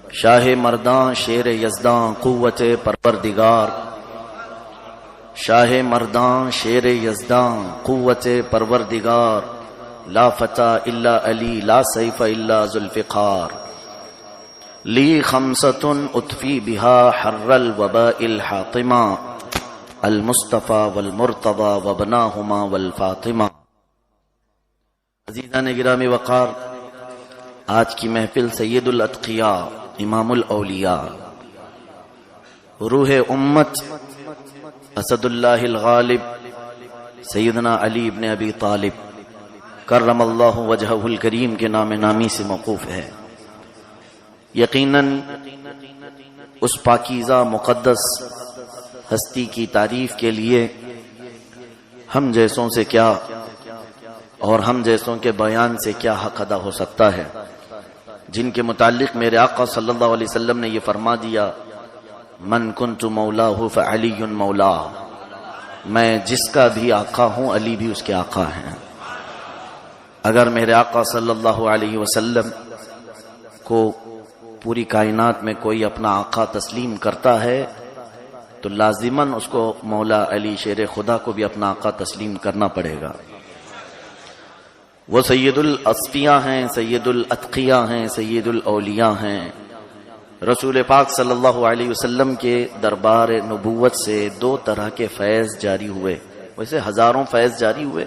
شاہ مرداں شیر یزداں قوت پروردگار، شاہ مرداں شیر یزداں قوت پروردگار، لا فتح الا علی لا سیف الا ذوالفقار، لی خمسۃ اطفی بہا حر الوباء الحاطمہ، المصطفیٰ والمرتضی وابناہما والفاطمہ۔ عزیزان گرامی وقار، آج کی محفل سید الاتقیاء امام الاولیاء روح امت اسد اللہ الغالب سیدنا علی ابن ابی طالب کرم اللہ وجہہ الکریم کے نام نامی سے موقوف ہے۔ یقیناً اس پاکیزہ مقدس ہستی کی تعریف کے لیے ہم جیسوں سے کیا اور ہم جیسوں کے بیان سے کیا حق ادا ہو سکتا ہے، جن کے متعلق میرے آقا صلی اللہ علیہ وسلم نے یہ فرما دیا، من کنت مولاہ فعلی مولاہ، میں جس کا بھی آقا ہوں علی بھی اس کے آقا ہیں۔ اگر میرے آقا صلی اللہ علیہ وسلم کو پوری کائنات میں کوئی اپنا آقا تسلیم کرتا ہے تو لازماً اس کو مولا علی شیر خدا کو بھی اپنا آقا تسلیم کرنا پڑے گا۔ وہ سید الاصفیاء ہیں، سید الاتقیاء ہیں، سید الاولیاء ہیں۔ رسول پاک صلی اللہ علیہ وسلم کے دربار نبوت سے دو طرح کے فیض جاری ہوئے، ویسے ہزاروں فیض جاری ہوئے،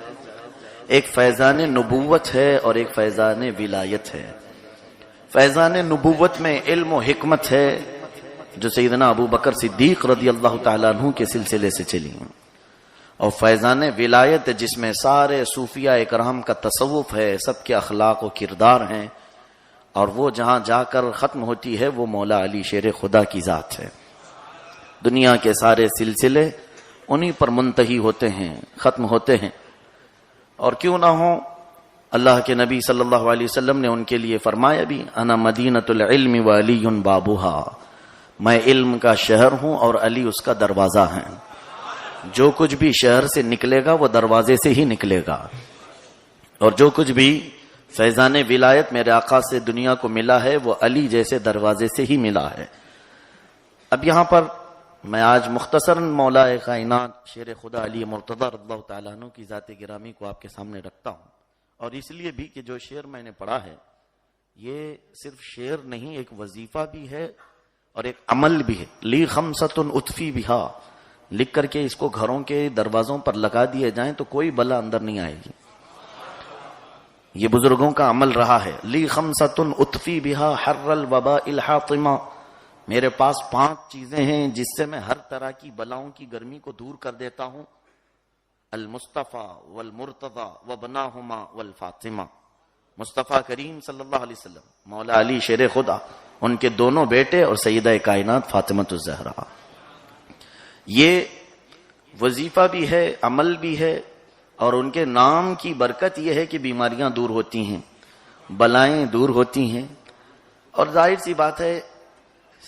ایک فیضان نبوت ہے اور ایک فیضان ولایت ہے۔ فیضان نبوت میں علم و حکمت ہے جو سیدنا ابو بکر صدیق رضی اللہ تعالیٰ عنہ کے سلسلے سے چلی، اور فیضان ولایت جس میں سارے صوفیہ اکرام کا تصوف ہے، سب کے اخلاق و کردار ہیں، اور وہ جہاں جا کر ختم ہوتی ہے وہ مولا علی شیر خدا کی ذات ہے۔ دنیا کے سارے سلسلے انہی پر منتہی ہوتے ہیں، ختم ہوتے ہیں، اور کیوں نہ ہو، اللہ کے نبی صلی اللہ علیہ وسلم نے ان کے لیے فرمایا بھی، انا مدینۃ العلم وعلی بابھا، میں علم کا شہر ہوں اور علی اس کا دروازہ ہے۔ جو کچھ بھی شہر سے نکلے گا وہ دروازے سے ہی نکلے گا، اور جو کچھ بھی فیضان ولایت میرے آقا سے دنیا کو ملا ہے وہ علی جیسے دروازے سے ہی ملا ہے۔ اب یہاں پر میں آج مختصراً مولا کائنات شیر خدا علی مرتضی رضی اللہ تعالیٰ عنہ کی ذات گرامی کو آپ کے سامنے رکھتا ہوں، اور اس لیے بھی کہ جو شعر میں نے پڑھا ہے یہ صرف شعر نہیں، ایک وظیفہ بھی ہے اور ایک عمل بھی ہے۔ لی خمسۃ اطفی بہا لکھ کر کے اس کو گھروں کے دروازوں پر لگا دیے جائیں تو کوئی بلا اندر نہیں آئے گی، یہ بزرگوں کا عمل رہا ہے۔ لی خمسۃ اطفی بہا حر الوباء الحاطمہ، میرے پاس 5 چیزیں ہیں جس سے میں ہر طرح کی بلاؤں کی گرمی کو دور کر دیتا ہوں، المصطفیٰ والمرتضی وابناہما والفاطمہ، مصطفیٰ کریم صلی اللہ علیہ وسلم، مولا علی شیر خدا، ان کے دونوں بیٹے اور سیدہ کائنات فاطمۃ الزہرا۔ یہ وظیفہ بھی ہے، عمل بھی ہے، اور ان کے نام کی برکت یہ ہے کہ بیماریاں دور ہوتی ہیں، بلائیں دور ہوتی ہیں، اور ظاہر سی بات ہے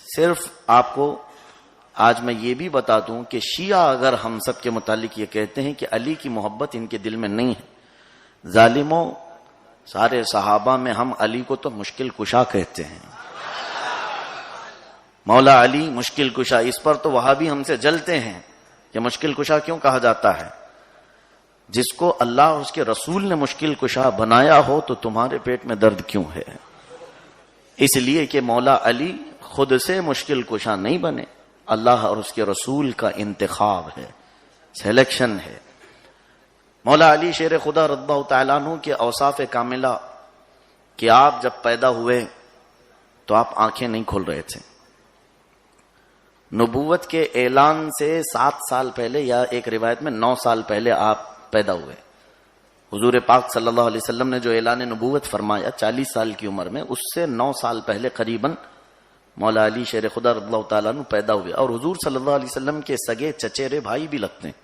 صرف آپ کو آج میں یہ بھی بتا دوں کہ شیعہ اگر ہم سب کے متعلق یہ کہتے ہیں کہ علی کی محبت ان کے دل میں نہیں ہے، ظالموں، سارے صحابہ میں ہم علی کو تو مشکل کشا کہتے ہیں، مولا علی مشکل کشا، اس پر تو وہاں بھی ہم سے جلتے ہیں کہ مشکل کشا کیوں کہا جاتا ہے؟ جس کو اللہ اور اس کے رسول نے مشکل کشا بنایا ہو تو تمہارے پیٹ میں درد کیوں ہے؟ اس لیے کہ مولا علی خود سے مشکل کشا نہیں بنے، اللہ اور اس کے رسول کا انتخاب ہے، سلیکشن ہے۔ مولا علی شیر خدا رضی اللہ تعالیٰ عنہ کے اوصاف کاملہ کہ آپ جب پیدا ہوئے تو آپ آنکھیں نہیں کھول رہے تھے، نبوت کے اعلان سے 7 سال پہلے یا ایک روایت میں 9 سال پہلے آپ پیدا ہوئے۔ حضور پاک صلی اللہ علیہ وسلم نے جو اعلان نبوت فرمایا 40 سال کی عمر میں، اس سے 9 سال پہلے قریباً مولا علی شیر خدا رضی اللہ تعالیٰ عنہ پیدا ہوئے، اور حضور صلی اللہ علیہ وسلم کے سگے چچیرے بھائی بھی لگتے ہیں۔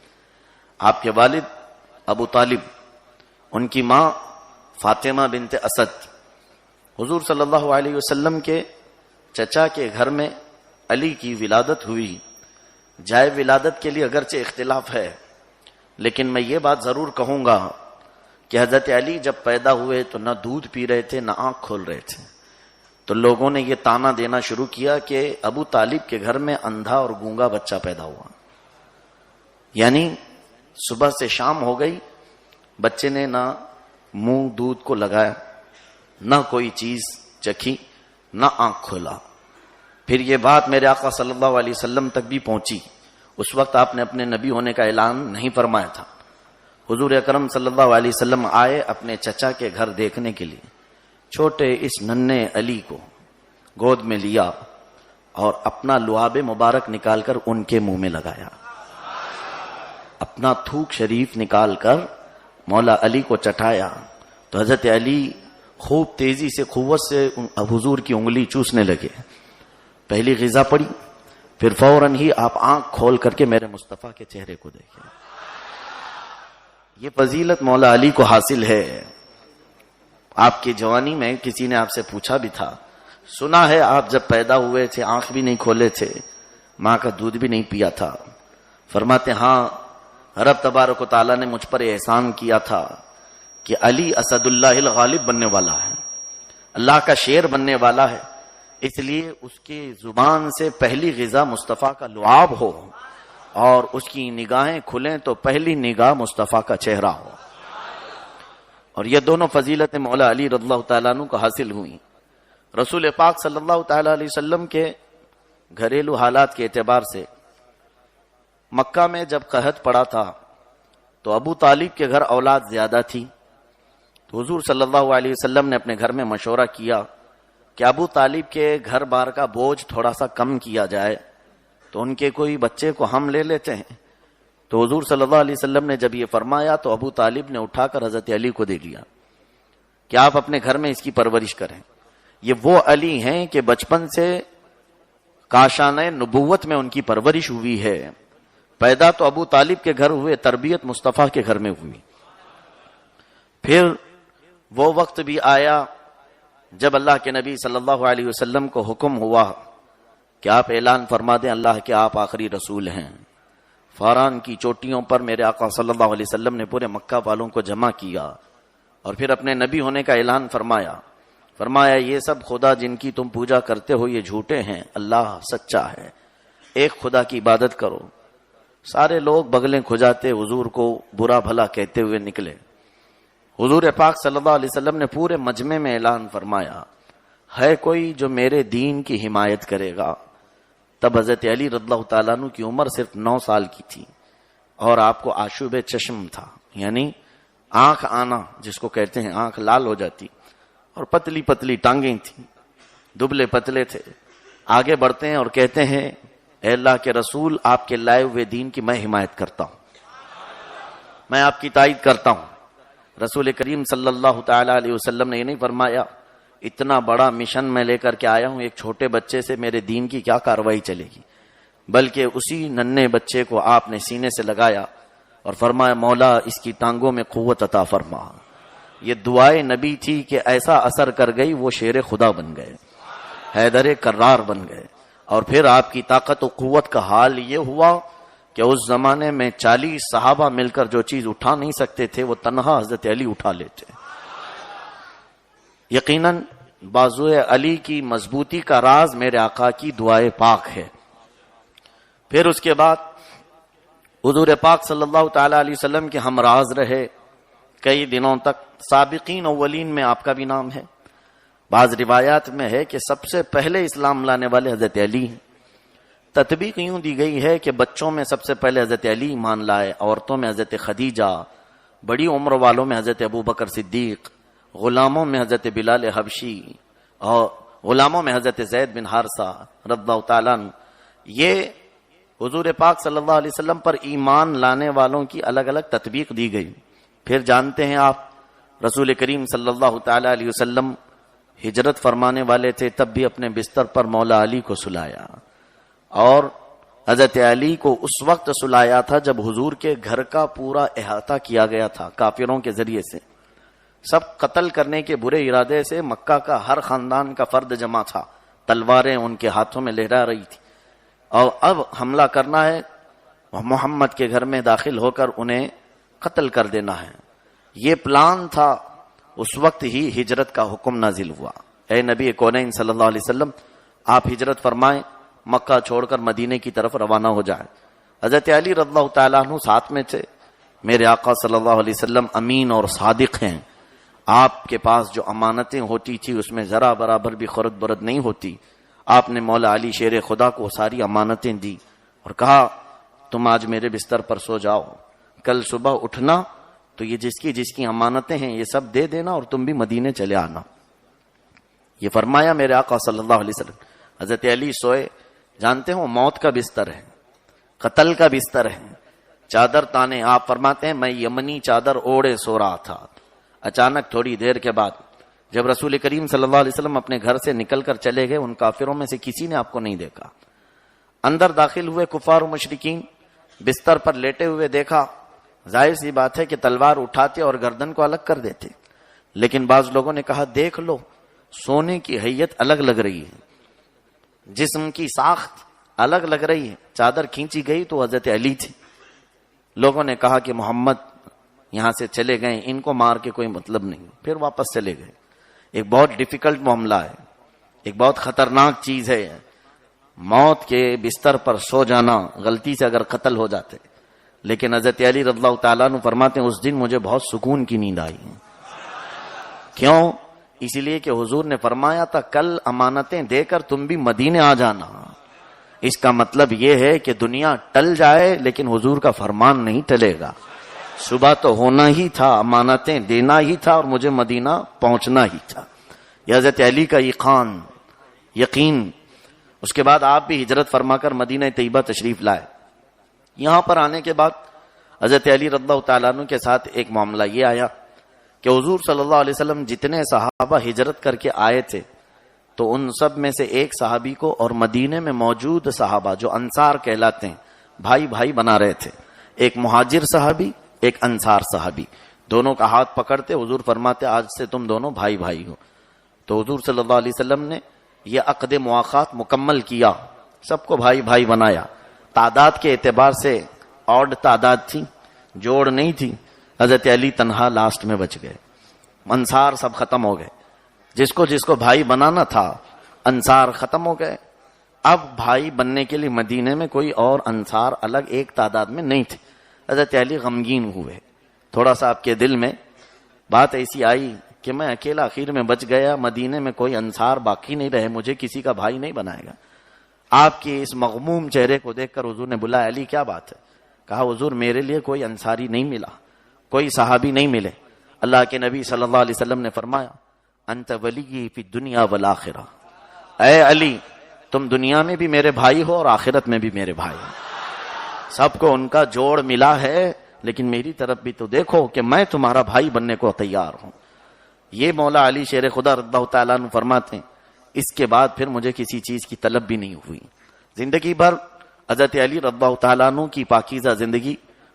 آپ کے والد ابو طالب، ان کی ماں فاطمہ بنت اسد، حضور صلی اللہ علیہ وسلم کے چچا کے گھر میں علی کی ولادت ہوئی۔ جائے ولادت کے لیے اگرچہ اختلاف ہے، لیکن میں یہ بات ضرور کہوں گا کہ حضرت علی جب پیدا ہوئے تو نہ دودھ پی رہے تھے نہ آنکھ کھول رہے تھے، تو لوگوں نے یہ تانا دینا شروع کیا کہ ابو طالب کے گھر میں اندھا اور گونگا بچہ پیدا ہوا. یعنی صبح سے شام ہو گئی، بچے نے نہ منہ دودھ کو لگایا، نہ کوئی چیز چکھی، نہ آنکھ کھولا. پھر یہ بات میرے آقا صلی اللہ علیہ وسلم تک بھی پہنچی. اس وقت آپ نے اپنے نبی ہونے کا اعلان نہیں فرمایا تھا. حضور اکرم صلی اللہ علیہ وسلم آئے اپنے چچا کے گھر دیکھنے کے لیے. چھوٹے اس ننھے علی کو گود میں لیا اور اپنا لعاب مبارک نکال کر ان کے منہ میں لگایا. اپنا تھوک شریف نکال کر مولا علی کو چٹایا تو حضرت علی خوب تیزی سے قوت سے حضور کی انگلی چوسنے لگے. پہلی غذا پڑی، پھر فوراً ہی آپ آنکھ کھول کر کے میرے مصطفیٰ کے چہرے کو دیکھیں. یہ فضیلت مولا علی کو حاصل ہے. آپ کی جوانی میں کسی نے آپ سے پوچھا بھی تھا، سنا ہے آپ جب پیدا ہوئے تھے آنکھ بھی نہیں کھولے تھے، ماں کا دودھ بھی نہیں پیا تھا. فرماتے ہاں، رب تبارک و تعالیٰ نے مجھ پر احسان کیا تھا کہ علی اسد اللہ الغالب بننے والا ہے، اللہ کا شیر بننے والا ہے، اس لیے اس کی زبان سے پہلی غذا مصطفیٰ کا لعاب ہو اور اس کی نگاہیں کھلیں تو پہلی نگاہ مصطفیٰ کا چہرہ ہو. اور یہ دونوں فضیلتیں مولا علی رضی اللہ تعالیٰ عنہ کو حاصل ہوئیں. رسول پاک صلی اللہ تعالیٰ علیہ وسلم کے گھریلو حالات کے اعتبار سے مکہ میں جب قحط پڑا تھا تو ابو طالب کے گھر اولاد زیادہ تھی. تو حضور صلی اللہ علیہ وسلم نے اپنے گھر میں مشورہ کیا کہ ابو طالب کے گھر بار کا بوجھ تھوڑا سا کم کیا جائے، تو ان کے کوئی بچے کو ہم لے لیتے ہیں. تو حضور صلی اللہ علیہ وسلم نے جب یہ فرمایا تو ابو طالب نے اٹھا کر حضرت علی کو دے دیا کہ آپ اپنے گھر میں اس کی پرورش کریں. یہ وہ علی ہیں کہ بچپن سے کاشانہ نبوت میں ان کی پرورش ہوئی ہے. پیدا تو ابو طالب کے گھر ہوئے، تربیت مصطفیٰ کے گھر میں ہوئی. پھر وہ وقت بھی آیا جب اللہ کے نبی صلی اللہ علیہ وسلم کو حکم ہوا کہ آپ اعلان فرما دیں اللہ کے آپ آخری رسول ہیں. فاران کی چوٹیوں پر میرے آقا صلی اللہ علیہ وسلم نے پورے مکہ والوں کو جمع کیا اور پھر اپنے نبی ہونے کا اعلان فرمایا یہ سب خدا جن کی تم پوجا کرتے ہو یہ جھوٹے ہیں، اللہ سچا ہے، ایک خدا کی عبادت کرو. سارے لوگ بغلیں کھجاتے حضور کو برا بھلا کہتے ہوئے نکلے. حضور پاک صلی اللہ علیہ وسلم نے پورے مجمع میں اعلان فرمایا ہے کوئی جو میرے دین کی حمایت کرے گا. تب حضرت علی رضی اللہ تعالیٰ عنہ کی عمر صرف 9 سال کی تھی اور آپ کو آشوب چشم تھا، یعنی آنکھ آنا جس کو کہتے ہیں، آنکھ لال ہو جاتی، اور پتلی پتلی ٹانگیں تھیں، دبلے پتلے تھے. آگے بڑھتے ہیں اور کہتے ہیں اے اللہ کے رسول، آپ کے لائے ہوئے دین کی میں حمایت کرتا ہوں، میں آپ کی تائید کرتا ہوں. رسول کریم صلی اللہ تعالی علیہ وسلم نے یہ نہیں فرمایا اتنا بڑا مشن میں لے کر کے آیا ہوں، ایک چھوٹے بچے سے میرے دین کی کیا کاروائی چلے گی، بلکہ اسی ننھے بچے کو آپ نے سینے سے لگایا اور فرمایا مولا اس کی ٹانگوں میں قوت عطا فرما. یہ دعائے نبی تھی کہ ایسا اثر کر گئی وہ شیر خدا بن گئے، حیدر کرار بن گئے. اور پھر آپ کی طاقت و قوت کا حال یہ ہوا کہ اس زمانے میں 40 صحابہ مل کر جو چیز اٹھا نہیں سکتے تھے وہ تنہا حضرت علی اٹھا لیتے. یقیناً بازو علی کی مضبوطی کا راز میرے آقا کی دعائے پاک ہے. پھر اس کے بعد حضور پاک صلی اللہ تعالی علیہ وسلم کے ہم راز رہے کئی دنوں تک. سابقین اولین میں آپ کا بھی نام ہے. بعض روایات میں ہے کہ سب سے پہلے اسلام لانے والے حضرت علی ہیں. تطبیق یوں دی گئی ہے کہ بچوں میں سب سے پہلے حضرت علی ایمان لائے، عورتوں میں حضرت خدیجہ، بڑی عمر والوں میں حضرت ابو بکر صدیق، غلاموں میں حضرت بلال حبشی اور غلاموں میں حضرت زید بن حارثہ رضی اللہ تعالیٰ عنہ. یہ حضور پاک صلی اللہ علیہ وسلم پر ایمان لانے والوں کی الگ الگ تطبیق دی گئی. پھر جانتے ہیں آپ رسول کریم صلی اللہ تعالی علیہ وسلم ہجرت فرمانے والے تھے، تب بھی اپنے بستر پر مولا علی کو سلایا، اور حضرت علی کو اس وقت سلایا تھا جب حضور کے گھر کا پورا احاطہ کیا گیا تھا کافروں کے ذریعے سے. سب قتل کرنے کے برے ارادے سے مکہ کا ہر خاندان کا فرد جمع تھا، تلواریں ان کے ہاتھوں میں لہرا رہی تھی، اور اب حملہ کرنا ہے، محمد کے گھر میں داخل ہو کر انہیں قتل کر دینا ہے. یہ پلان تھا. اس وقت ہی ہجرت کا حکم نازل ہوا. اے نبی کونین صلی اللہ علیہ وسلم، آپ ہجرت فرمائیں، مکہ چھوڑ کر مدینے کی طرف روانہ ہو جائیں۔ حضرت علی رضی اللہ تعالیٰ عنہ ساتھ میں تھے۔ میرے آقا صلی اللہ علیہ وسلم امین اور صادق ہیں، آپ کے پاس جو امانتیں ہوتی تھی اس میں ذرا برابر بھی خرد برد نہیں ہوتی۔ آپ نے مولا علی شیر خدا کو ساری امانتیں دی اور کہا تم آج میرے بستر پر سو جاؤ، کل صبح اٹھنا تو یہ جس کی امانتیں ہیں یہ سب دے دینا اور تم بھی مدینے چلے آنا۔ یہ فرمایا میرے آقا صلی اللہ علیہ وسلم۔ حضرت علی سوئے، جانتے ہو موت کا بستر ہے، قتل کا بستر ہے، چادر تانے۔ آپ فرماتے ہیں میں یمنی چادر اوڑے سو رہا تھا، اچانک تھوڑی دیر کے بعد جب رسول کریم صلی اللہ علیہ وسلم اپنے گھر سے نکل کر چلے گئے، ان کافروں میں سے کسی نے آپ کو نہیں دیکھا۔ اندر داخل ہوئے کفار و مشرکین، بستر پر لیٹے ہوئے دیکھا، ظاہر سی بات ہے کہ تلوار اٹھاتے اور گردن کو الگ کر دیتے، لیکن بعض لوگوں نے کہا دیکھ لو سونے کی حیت الگ لگ رہی ہے، جسم کی ساخت الگ لگ رہی ہے۔ چادر کھینچی گئی تو حضرت علی تھی۔ لوگوں نے کہا کہ محمد یہاں سے چلے گئے، ان کو مار کے کوئی مطلب نہیں، پھر واپس چلے گئے۔ ایک بہت ڈیفیکلٹ معاملہ ہے، ایک بہت خطرناک چیز ہے، موت کے بستر پر سو جانا، غلطی سے اگر قتل ہو جاتے۔ لیکن حضرت علی رضی اللہ تعالیٰ عنہ فرماتے ہیں اس دن مجھے بہت سکون کی نیند آئی۔ کیوں؟ اس لیے کہ حضور نے فرمایا تھا کل امانتیں دے کر تم بھی مدینے آ جانا۔ اس کا مطلب یہ ہے کہ دنیا ٹل جائے لیکن حضور کا فرمان نہیں ٹلے گا۔ صبح تو ہونا ہی تھا، امانتیں دینا ہی تھا اور مجھے مدینہ پہنچنا ہی تھا۔ یہ حضرت علی کا یقین۔ اس کے بعد آپ بھی ہجرت فرما کر مدینہ طیبہ تشریف لائے۔ یہاں پر آنے کے بعد حضرت علی رضی اللہ تعالیٰ عنہ کے ساتھ ایک معاملہ یہ آیا کہ حضور صلی اللہ علیہ وسلم جتنے صحابہ ہجرت کر کے آئے تھے تو ان سب میں سے ایک صحابی کو اور مدینے میں موجود صحابہ جو انصار کہلاتے ہیں بھائی بھائی بنا رہے تھے، ایک مہاجر صحابی ایک انصار صحابی، دونوں کا ہاتھ پکڑتے حضور فرماتے آج سے تم دونوں بھائی بھائی ہو۔ تو حضور صلی اللہ علیہ وسلم نے یہ عقد مواخات مکمل کیا، سب کو بھائی بھائی بنایا۔ تعداد کے اعتبار سے آڈ تعداد تھی، جوڑ نہیں تھی۔ حضرت علی تنہا لاسٹ میں بچ گئے، انصار سب ختم ہو گئے۔ جس کو بھائی بنانا تھا انصار ختم ہو گئے۔ اب بھائی بننے کے لیے مدینے میں کوئی اور انصار الگ ایک تعداد میں نہیں تھے۔ حضرت علی غمگین ہوئے، تھوڑا سا آپ کے دل میں بات ایسی آئی کہ میں اکیلا آخر میں بچ گیا، مدینے میں کوئی انصار باقی نہیں رہے، مجھے کسی کا بھائی نہیں بنائے گا۔ آپ کے اس مغموم چہرے کو دیکھ کر حضور نے بلایا علی کیا بات ہے؟ کہا حضور میرے لیے کوئی انصاری نہیں ملا، کوئی صحابی نہیں ملے۔ اللہ کے نبی صلی اللہ علیہ وسلم نے فرمایا انت ولی فی الدنیا والآخرہ، اے علی تم دنیا میں بھی میرے بھائی ہو اور آخرت میں بھی میرے بھائی ہو۔ سب کو ان کا جوڑ ملا ہے لیکن میری طرف بھی تو دیکھو کہ میں تمہارا بھائی بننے کو تیار ہوں۔ یہ مولا علی شیر خدا رضی اللہ تعالیٰ عنہ فرماتے ہیں اس کے بعد پھر مجھے کسی چیز کی طلب بھی نہیں ہوئی۔ زندگی بھر حضرت علی رضی اللہ تعالیٰ عنہ کی پاکیزہ زندگی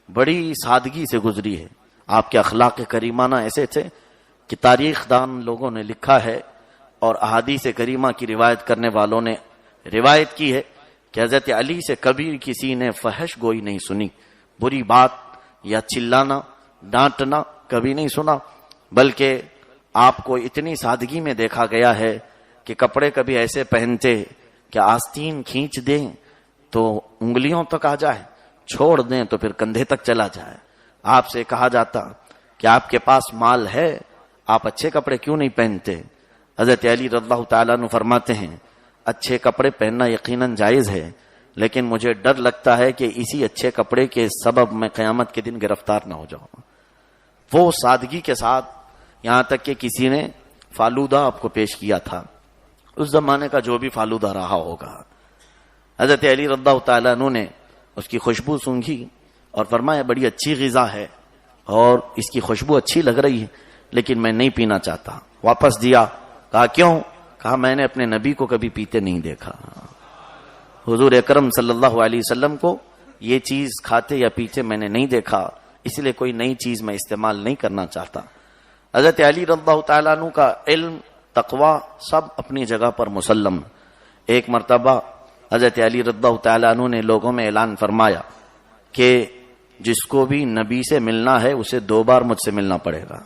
بڑی سادگی سے گزری ہے۔ آپ کے اخلاق کریمانہ ایسے تھے کہ تاریخ دان لوگوں نے لکھا ہے اور احادیث کریمہ کی روایت کرنے والوں نے روایت کی ہے کہ حضرت علی سے کبھی کسی نے فحش گوئی نہیں سنی، بری بات یا چلانا ڈانٹنا کبھی نہیں سنا، بلکہ آپ کو اتنی سادگی میں دیکھا گیا ہے کہ کپڑے کبھی ایسے پہنتے کہ آستین کھینچ دیں تو انگلیوں تک آ جائے، چھوڑ دیں تو پھر کندھے تک چلا جائے۔ آپ سے کہا جاتا کہ آپ کے پاس مال ہے، آپ اچھے کپڑے کیوں نہیں پہنتے؟ حضرت علی رضی اللہ تعالیٰ عنہ فرماتے ہیں اچھے کپڑے پہننا یقیناً جائز ہے، لیکن مجھے ڈر لگتا ہے کہ اسی اچھے کپڑے کے سبب میں قیامت کے دن گرفتار نہ ہو جاؤں۔ وہ سادگی کے ساتھ، یہاں تک کہ کسی نے فالودہ آپ کو پیش کیا تھا، اس زمانے کا جو بھی فالودہ رہا ہوگا، حضرت علی رضی اللہ تعالیٰ عنہ نے اس کی خوشبو سونگھی اور فرمایا بڑی اچھی غذا ہے اور اس کی خوشبو اچھی لگ رہی ہے لیکن میں نہیں پینا چاہتا۔ واپس دیا، کہا کیوں؟ کہا میں نے اپنے نبی کو کبھی پیتے نہیں دیکھا، حضور اکرم صلی اللہ علیہ وسلم کو یہ چیز کھاتے یا پیتے میں نے نہیں دیکھا، اس لیے کوئی نئی چیز میں استعمال نہیں کرنا چاہتا۔ حضرت علی رضی اللہ تعالیٰ عنہ کا علم تقوی سب اپنی جگہ پر مسلم۔ ایک مرتبہ حضرت علی رضی اللہ تعالیٰ عنہ نے لوگوں میں اعلان فرمایا کہ جس کو بھی نبی سے ملنا ہے اسے 2 بار مجھ سے ملنا پڑے گا۔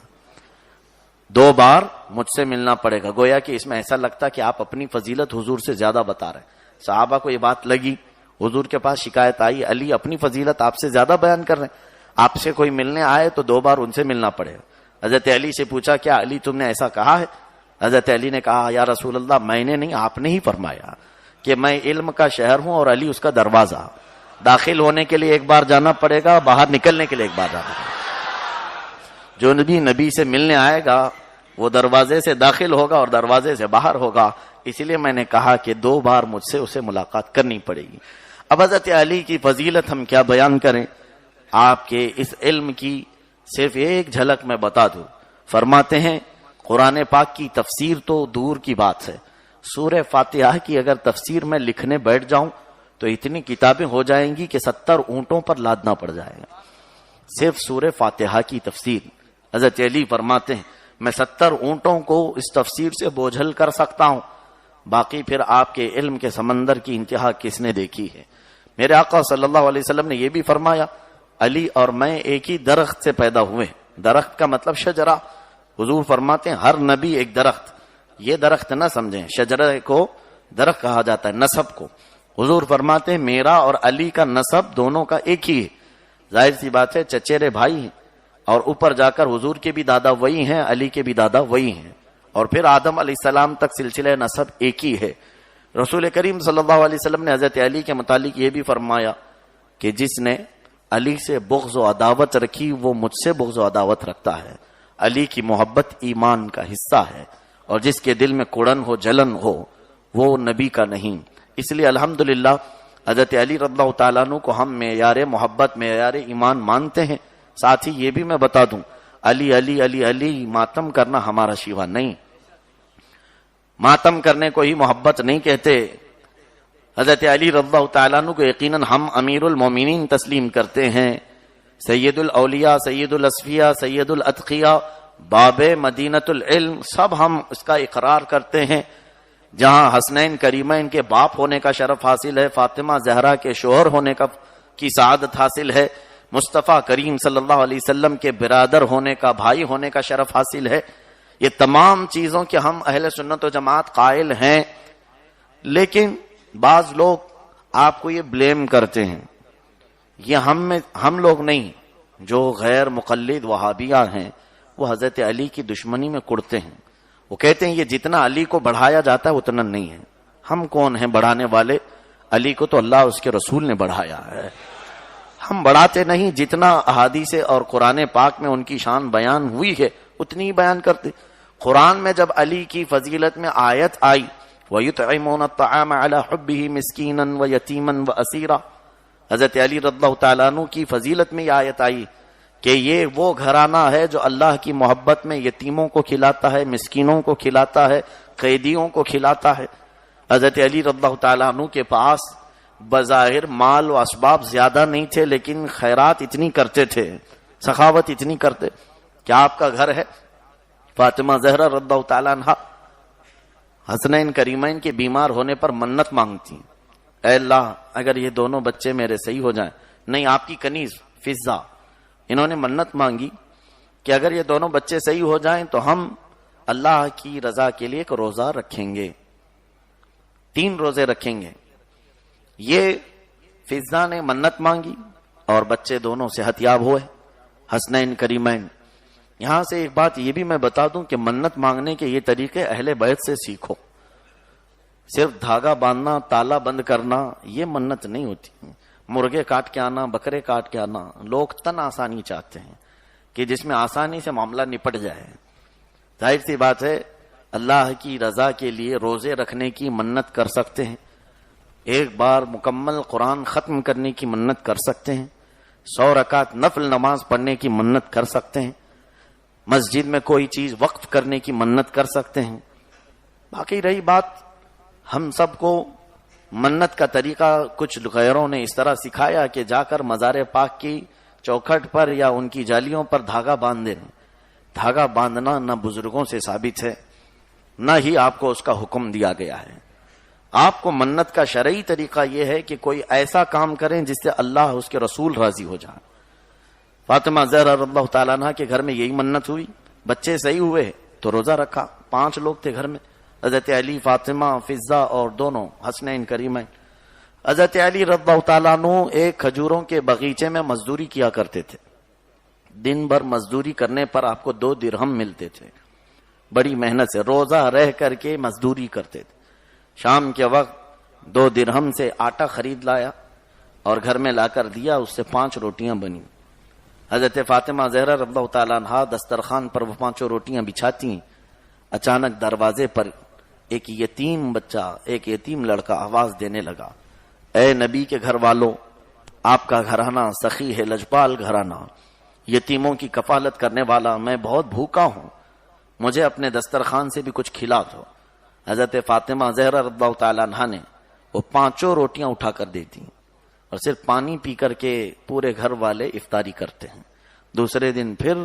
2 بار مجھ سے ملنا پڑے گا. گویا کہ اس میں ایسا لگتا کہ آپ اپنی فضیلت حضور سے زیادہ بتا رہے ہیں. صحابہ کو یہ بات لگی, حضور کے پاس شکایت آئی, علی اپنی فضیلت آپ سے زیادہ بیان کر رہے ہیں, آپ سے کوئی ملنے آئے تو 2 بار ان سے ملنا پڑے گا. حضرت علی سے پوچھا کیا علی تم نے ایسا کہا ہے؟ حضرت علی نے کہا یا رسول اللہ میں نے نہیں, آپ نے ہی فرمایا کہ میں علم کا شہر ہوں اور علی اس کا دروازہ. داخل ہونے کے لیے 1 بار جانا پڑے گا, باہر نکلنے کے لیے 1 بار جانا پڑے گا. جو نبی سے ملنے آئے گا وہ دروازے سے داخل ہوگا اور دروازے سے باہر ہوگا. اسی لیے میں نے کہا کہ 2 بار مجھ سے اسے ملاقات کرنی پڑے گی. اب حضرت علی کی فضیلت ہم کیا بیان کریں, آپ کے اس علم کی صرف ایک جھلک میں بتا دوں. فرماتے ہیں قرآن پاک کی تفسیر تو دور کی بات ہے, سورہ فاتحہ کی اگر تفسیر میں لکھنے بیٹھ جاؤں تو اتنی کتابیں ہو جائیں گی کہ 70 اونٹوں پر لادنا پڑ جائے گا. صرف سورہ فاتحہ کی تفسیر. حضرت علی فرماتے ہیں میں 70 اونٹوں کو اس تفسیر سے بوجھل کر سکتا ہوں, باقی پھر آپ کے علم کے سمندر کی انتہا کس نے دیکھی ہے. میرے آقا صلی اللہ علیہ وسلم نے یہ بھی فرمایا علی اور میں ایک ہی درخت سے پیدا ہوئے. درخت کا مطلب شجرہ. حضور فرماتے ہیں ہر نبی ایک درخت. یہ درخت نہ سمجھیں, شجرہ کو درخت کہا جاتا ہے, نسب کو. حضور فرماتے ہیں میرا اور علی کا نسب دونوں کا ایک ہی ہے. ظاہر سی بات ہے چچیرے بھائی ہیں, اور اوپر جا کر حضور کے بھی دادا وہی ہیں, علی کے بھی دادا وہی ہیں, اور پھر آدم علیہ السلام تک سلسلہ نسب ایک ہی ہے. رسول کریم صلی اللہ علیہ وسلم نے حضرت علی کے متعلق یہ بھی فرمایا کہ جس نے علی سے بغض و عداوت رکھی وہ مجھ سے بغض و عداوت رکھتا ہے. علی کی محبت ایمان کا حصہ ہے, اور جس کے دل میں کڑن ہو جلن ہو وہ نبی کا نہیں. اس لیے الحمدللہ حضرت علی رضی اللہ تعالیٰ عنہ کو ہم معیار محبت معیار ایمان مانتے ہیں. ساتھ ہی یہ بھی میں بتا دوں علی علی علی علی ماتم کرنا ہمارا شیوا نہیں. ماتم کرنے کو ہی محبت نہیں کہتے. حضرت علی رضی اللہ تعالیٰ عنہ کو یقیناً ہم امیر المومنین تسلیم کرتے ہیں, سید الاولیاء, سید الاصفیاء, سید الاتقیاء, باب مدینۃ العلم, سب ہم اس کا اقرار کرتے ہیں. جہاں حسنین کریمین کے باپ ہونے کا شرف حاصل ہے, فاطمہ زہرا کے شوہر ہونے کی سعادت حاصل ہے, مصطفیٰ کریم صلی اللہ علیہ وسلم کے برادر ہونے کا, بھائی ہونے کا شرف حاصل ہے. یہ تمام چیزوں کے ہم اہل سنت و جماعت قائل ہیں. لیکن بعض لوگ آپ کو یہ بلیم کرتے ہیں, یہ ہم لوگ نہیں, جو غیر مقلد وہابیہ ہیں وہ حضرت علی کی دشمنی میں کڑتے ہیں. وہ کہتے ہیں یہ جتنا علی کو بڑھایا جاتا ہے اتنا نہیں ہے. ہم کون ہیں بڑھانے والے؟ علی کو تو اللہ اس کے رسول نے بڑھایا ہے. ہم بڑھاتے نہیں, جتنا احادیث اور قرآن پاک میں ان کی شان بیان ہوئی ہے اتنی ہی بیان کرتے. قرآن میں جب علی کی فضیلت میں آیت آئی وَيُطْعِمُونَ الطَّعَامَ عَلَى حُبِّهِ مِسْكِينًا وَيَتِيمًا وَأَسِيرًا, حضرت علی رضی اللہ تعالیٰ عنہ کی فضیلت میں یہ آیت آئی کہ یہ وہ گھرانہ ہے جو اللہ کی محبت میں یتیموں کو کھلاتا ہے, مسکینوں کو کھلاتا ہے, قیدیوں کو کھلاتا ہے. حضرت علی رضی اللہ تعالیٰ عنہ کے پاس بظاہر مال و اسباب زیادہ نہیں تھے, لیکن خیرات اتنی کرتے تھے, سخاوت اتنی کرتے. کیا آپ کا گھر ہے؟ فاطمہ زہرا رضی اللہ تعالیٰ عنہ حسنین کریمین کے بیمار ہونے پر منت مانگتی, اے اللہ اگر یہ دونوں بچے میرے صحیح ہو جائیں. نہیں, آپ کی کنیز فضہ, انہوں نے منت مانگی کہ اگر یہ دونوں بچے صحیح ہو جائیں تو ہم اللہ کی رضا کے لیے ایک روزہ رکھیں گے, 3 روزے رکھیں گے. یہ فضہ نے منت مانگی اور بچے دونوں صحت یاب ہوئے, حسنین کریمین. یہاں سے ایک بات یہ بھی میں بتا دوں کہ منت مانگنے کے یہ طریقے اہل بیت سے سیکھو. صرف دھاگا باندھنا, تالا بند کرنا یہ منت نہیں ہوتی. مرغے کاٹ کے آنا, بکرے کاٹ کے آنا, لوگ تن آسانی چاہتے ہیں کہ جس میں آسانی سے معاملہ نپٹ جائے. ظاہر سی بات ہے اللہ کی رضا کے لیے روزے رکھنے کی منت کر سکتے ہیں, ایک بار مکمل قرآن ختم کرنے کی منت کر سکتے ہیں, 100 رکعت نفل نماز پڑھنے کی منت کر سکتے ہیں, مسجد میں کوئی چیز وقف کرنے کی منت کر سکتے ہیں. باقی رہی بات, ہم سب کو منت کا طریقہ کچھ غیروں نے اس طرح سکھایا کہ جا کر مزار پاک کی چوکھٹ پر یا ان کی جالیوں پر دھاگا باندھ دیں. دھاگا باندھنا نہ بزرگوں سے ثابت ہے, نہ ہی آپ کو اس کا حکم دیا گیا ہے. آپ کو منت کا شرعی طریقہ یہ ہے کہ کوئی ایسا کام کریں جس سے اللہ اس کے رسول راضی ہو جائے. فاطمہ زہرا رضی اللہ تعالیٰ عنہ کے گھر میں یہی منت ہوئی, بچے صحیح ہوئے, تو روزہ رکھا. 5 لوگ تھے گھر میں، حضرت علی، فاطمہ، فضہ اور دونوں حسنین کریمین. حضرت علی رضی اللہ تعالیٰ عنہ ایک کھجوروں کے باغیچے میں مزدوری کیا کرتے تھے. دن بھر مزدوری کرنے پر آپ کو 2 درہم ملتے تھے. بڑی محنت سے روزہ رہ کر کے مزدوری کرتے تھے. شام کے وقت 2 درہم سے آٹا خرید لایا اور گھر میں لا کر دیا، اس سے 5 روٹیاں بنی. حضرت فاطمہ زہرا رضی اللہ تعالیٰ عنہا دسترخوان پر وہ 5 روٹیاں بچھاتی ہیں. اچانک دروازے پر ایک یتیم بچہ، ایک یتیم لڑکا آواز دینے لگا، اے نبی کے گھر والوں، آپ کا گھرانہ سخی ہے، لجپال گھرانہ، یتیموں کی کفالت کرنے والا، میں بہت بھوکا ہوں، مجھے اپنے دسترخوان سے بھی کچھ کھلا دو. حضرت فاطمہ زہرا رضی اللہ تعالیٰ عنہا نے وہ 5 روٹیاں اٹھا کر دی تھی اور صرف پانی پی کر کے پورے گھر والے افطاری کرتے ہیں. دوسرے دن پھر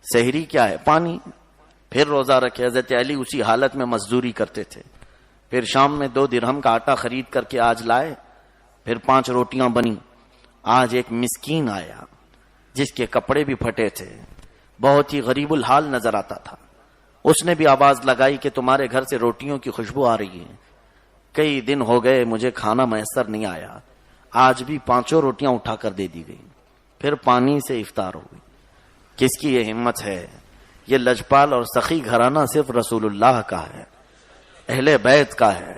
سحری کیا ہے؟ پانی. پھر روزہ رکھے. حضرت علی اسی حالت میں مزدوری کرتے تھے. پھر شام میں 2 درہم کا آٹا خرید کر کے آج لائے. پھر 5 روٹیاں بنی. آج ایک مسکین آیا جس کے کپڑے بھی پھٹے تھے، بہت ہی غریب الحال نظر آتا تھا. اس نے بھی آواز لگائی کہ تمہارے گھر سے روٹیوں کی خوشبو آ رہی ہے، کئی دن ہو گئے مجھے کھانا میسر نہیں آیا. آج بھی 5 روٹیاں اٹھا کر دے دی گئی. پھر پانی سے افطار ہو گئی. کس کی یہ ہمت ہے؟ یہ لجپال اور سخی گھرانہ صرف رسول اللہ کا ہے، اہل بیت کا ہے.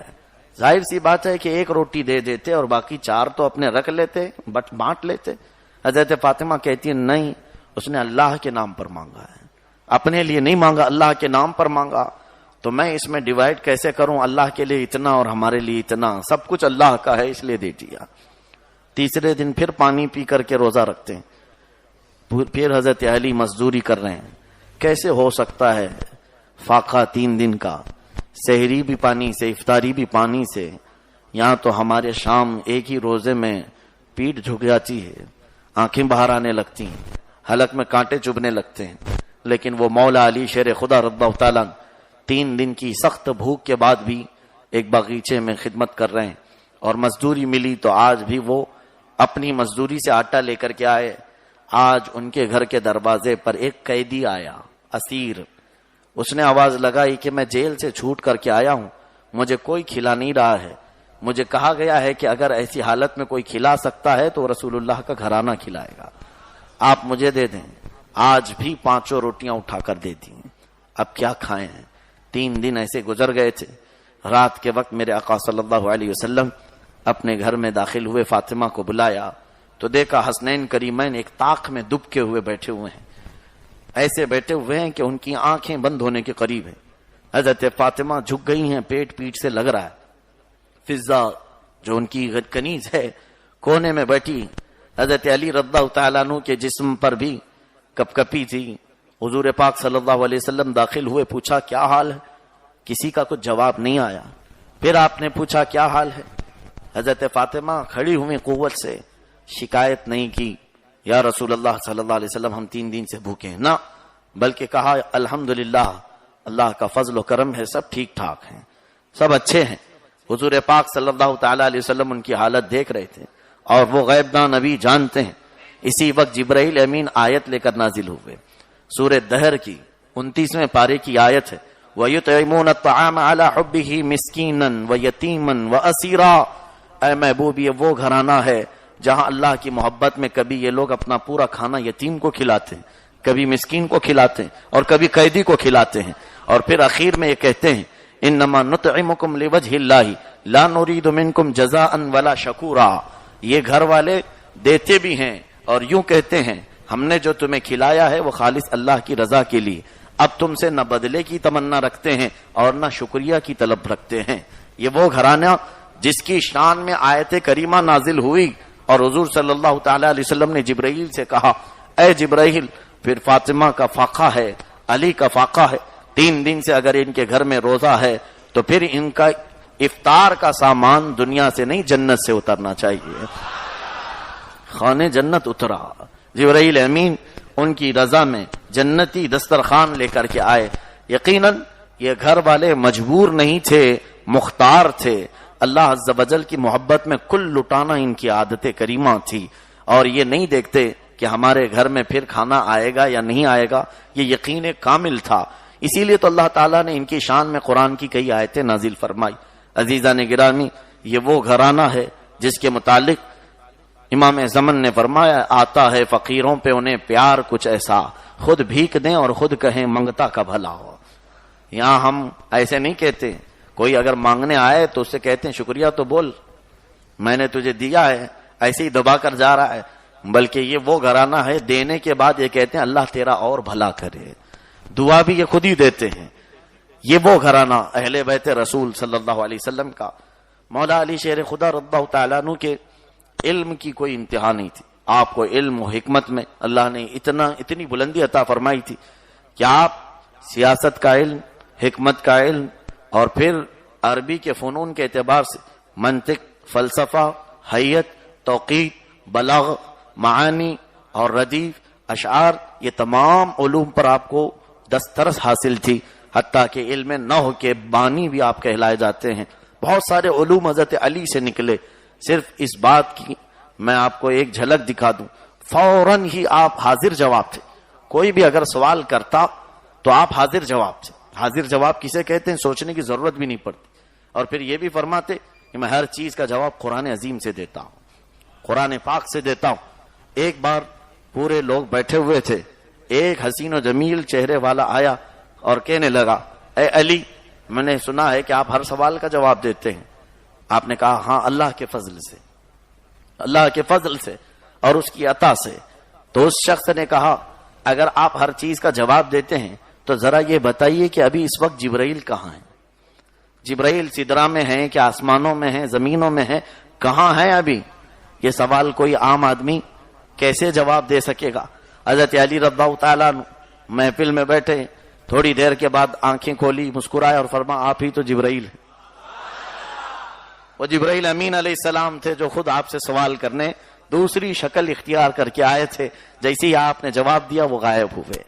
ظاہر سی بات ہے کہ 1 روٹی دے دیتے اور باقی 4 تو اپنے رکھ لیتے، بانٹ لیتے. حضرت فاطمہ کہتی ہے نہیں، اس نے اللہ کے نام پر مانگا ہے، اپنے لیے نہیں مانگا، اللہ کے نام پر مانگا. تو میں اس میں ڈیوائڈ کیسے کروں؟ اللہ کے لیے اتنا اور ہمارے لیے اتنا، سب کچھ اللہ کا ہے اس لیے دے دیا. تیسرے دن پھر پانی پی کر کے روزہ رکھتے ہیں. پھر حضرت علی مزدوری کر رہے ہیں. کیسے ہو سکتا ہے فاقہ 3 دن کا، سحری بھی پانی سے، افطاری بھی پانی سے. یہاں تو ہمارے شام ایک ہی روزے میں پیٹ جھک جاتی ہے، آنکھیں باہر آنے لگتی ہیں، حلق میں کانٹے چبھنے لگتے ہیں. لیکن وہ مولا علی شیر خدا رضی اللہ تعالیٰ 3 دن کی سخت بھوک کے بعد بھی ایک باغیچے میں خدمت کر رہے ہیں. اور مزدوری ملی تو آج بھی وہ اپنی مزدوری سے آٹا لے کر کے آئے. آج ان کے گھر کے دروازے پر ایک قیدی آیا، اسیر. اس نے آواز لگائی کہ میں جیل سے چھوٹ کر کے آیا ہوں، مجھے کوئی کھلا نہیں رہا ہے. مجھے کہا گیا ہے کہ اگر ایسی حالت میں کوئی کھلا سکتا ہے تو رسول اللہ کا گھرانہ کھلائے گا، آپ مجھے دے دیں. آج بھی 5 روٹیاں اٹھا کر دے دی. اب کیا کھائیں ہیں؟ 3 دن ایسے گزر گئے تھے. رات کے وقت میرے آقا صلی اللہ علیہ وسلم اپنے گھر میں داخل ہوئے. فاطمہ کو بلایا تو دیکھا حسنین کریمین ایک طاق میں دبکے ہوئے بیٹھے ہوئے ہیں. ایسے بیٹھے ہوئے ہیں کہ ان کی آنکھیں بند ہونے کے قریب ہیں. حضرت فاطمہ جھک گئی ہیں، پیٹ پیٹ سے لگ رہا ہے. فضہ جو ان کی کنیز ہے کونے میں بیٹھی. حضرت علی رضی اللہ تعالیٰ عنہ کے جسم پر بھی کپ کپی تھی. حضور پاک صلی اللہ علیہ وسلم داخل ہوئے، پوچھا کیا حال ہے؟ کسی کا کچھ جواب نہیں آیا. پھر آپ نے پوچھا کیا حال ہے؟ حضرت فاطمہ کھڑی ہوئی قوت سے، شکایت نہیں کی یا رسول اللہ صلی اللہ علیہ وسلم ہم 3 دن سے بھوکے ہیں، نہ، بلکہ کہا الحمدللہ، اللہ کا فضل و کرم ہے، سب ٹھیک ٹھاک ہیں، سب اچھے ہیں. حضور پاک صلی اللہ تعالی علیہ وسلم ان کی حالت دیکھ رہے تھے اور وہ غیب داں نبی جانتے ہیں. اسی وقت جبرائیل امین آیت لے کر نازل ہوئے. سورہ دہر کی 29ویں پارے کی آیت ہے، وَيُطْعِمُونَ الطَّعَامَ عَلَى حُبِّهِ مِسْكِينًا وَيَتِيمًا وَأَسِيرًا. اے محبوب، یہ وہ گھرانہ ہے جہاں اللہ کی محبت میں کبھی یہ لوگ اپنا پورا کھانا یتیم کو کھلاتے ہیں، کبھی مسکین کو کھلاتے ہیں اور کبھی قیدی کو کھلاتے ہیں. اور پھر اخیر میں یہ کہتے ہیں انما نطعمکم لوجہ اللہ لا نرید منکم جزاء ولا شکورا. یہ گھر والے دیتے بھی ہیں اور یوں کہتے ہیں ہم نے جو تمہیں کھلایا ہے وہ خالص اللہ کی رضا کے لیے، اب تم سے نہ بدلے کی تمنا رکھتے ہیں اور نہ شکریہ کی طلب رکھتے ہیں. یہ وہ گھرانہ جس کی شان میں آیت کریمہ نازل ہوئی اور حضور صلی اللہ تعالی علیہ وسلم نے جبرائیل سے کہا اے جبرائیل، پھر فاطمہ کا فاقہ ہے، علی کا فاقہ ہے، 3 دن سے اگر ان کے گھر میں روزہ ہے تو پھر ان کا افطار کا سامان دنیا سے نہیں جنت سے اترنا چاہیے. خانے جنت اترا، جبرائیل امین ان کی رضا میں جنتی دسترخوان لے کر کے آئے. یقیناً یہ گھر والے مجبور نہیں تھے، مختار تھے. اللہ عز و جل کی محبت میں کل لٹانا ان کی عادت کریمہ تھی اور یہ نہیں دیکھتے کہ ہمارے گھر میں پھر کھانا آئے گا یا نہیں آئے گا. یہ یقین کامل تھا. اسی لیے تو اللہ تعالیٰ نے ان کی شان میں قرآن کی کئی آیتیں نازل فرمائی۔ عزیزان گرامی، یہ وہ گھرانہ ہے جس کے متعلق امام زمن نے فرمایا، آتا ہے فقیروں پہ انہیں پیار کچھ ایسا، خود بھیک دیں اور خود کہیں منگتا کا بھلا ہو۔ یہاں ہم ایسے نہیں کہتے، کوئی اگر مانگنے آئے تو اس سے کہتے ہیں شکریہ تو بول، میں نے تجھے دیا ہے، ایسے ہی دبا کر جا رہا ہے، بلکہ یہ وہ گھرانہ ہے دینے کے بعد یہ کہتے ہیں اللہ تیرا اور بھلا کرے، دعا بھی یہ خود ہی دیتے ہیں۔ یہ وہ گھرانہ اہل بیت رسول صلی اللہ علیہ وسلم کا۔ مولا علی شیر خدا رضی اللہ تعالیٰ عنہ کے علم کی کوئی انتہا نہیں تھی، آپ کو علم و حکمت میں اللہ نے اتنی بلندی عطا فرمائی تھی کہ آپ سیاست کا علم، حکمت کا علم، اور پھر عربی کے فنون کے اعتبار سے منطق، فلسفہ، حیت، توقیت، بلاغ، معانی اور ردیف، اشعار، یہ تمام علوم پر آپ کو دسترس حاصل تھی، حتیٰ کہ علم نحو کے بانی بھی آپ کہلائے جاتے ہیں۔ بہت سارے علوم حضرت علی سے نکلے۔ صرف اس بات کی میں آپ کو ایک جھلک دکھا دوں، فوراً ہی آپ حاضر جواب تھے، کوئی بھی اگر سوال کرتا تو آپ حاضر جواب تھے۔ حاضر جواب کسے کہتے ہیں؟ سوچنے کی ضرورت بھی نہیں پڑتی۔ اور پھر یہ بھی فرماتے کہ میں ہر چیز کا جواب قرآن عظیم سے دیتا ہوں، قرآن پاک سے دیتا ہوں۔ ایک بار پورے لوگ بیٹھے ہوئے تھے، ایک حسین و جمیل چہرے والا آیا اور کہنے لگا، اے علی، میں نے سنا ہے کہ آپ ہر سوال کا جواب دیتے ہیں۔ آپ نے کہا ہاں، اللہ کے فضل سے، اللہ کے فضل سے اور اس کی عطا سے۔ تو اس شخص نے کہا اگر آپ ہر چیز کا جواب دیتے ہیں تو ذرا یہ بتائیے کہ ابھی اس وقت جبرائیل کہاں ہیں؟ جبرائیل سدرہ میں ہیں کہ آسمانوں میں ہیں، زمینوں میں ہیں، کہاں ہیں ابھی؟ یہ سوال کوئی عام آدمی کیسے جواب دے سکے گا؟ حضرت علی رضی اللہ تعالیٰ عنہ محفل میں بیٹھے، تھوڑی دیر کے بعد آنکھیں کھولی، مسکرائے اور فرما آپ ہی تو جبرائیل ہیں۔ وہ جبرائیل امین علیہ السلام تھے جو خود آپ سے سوال کرنے دوسری شکل اختیار کر کے آئے تھے، جیسے ہی آپ نے جواب دیا وہ غائب ہوئے۔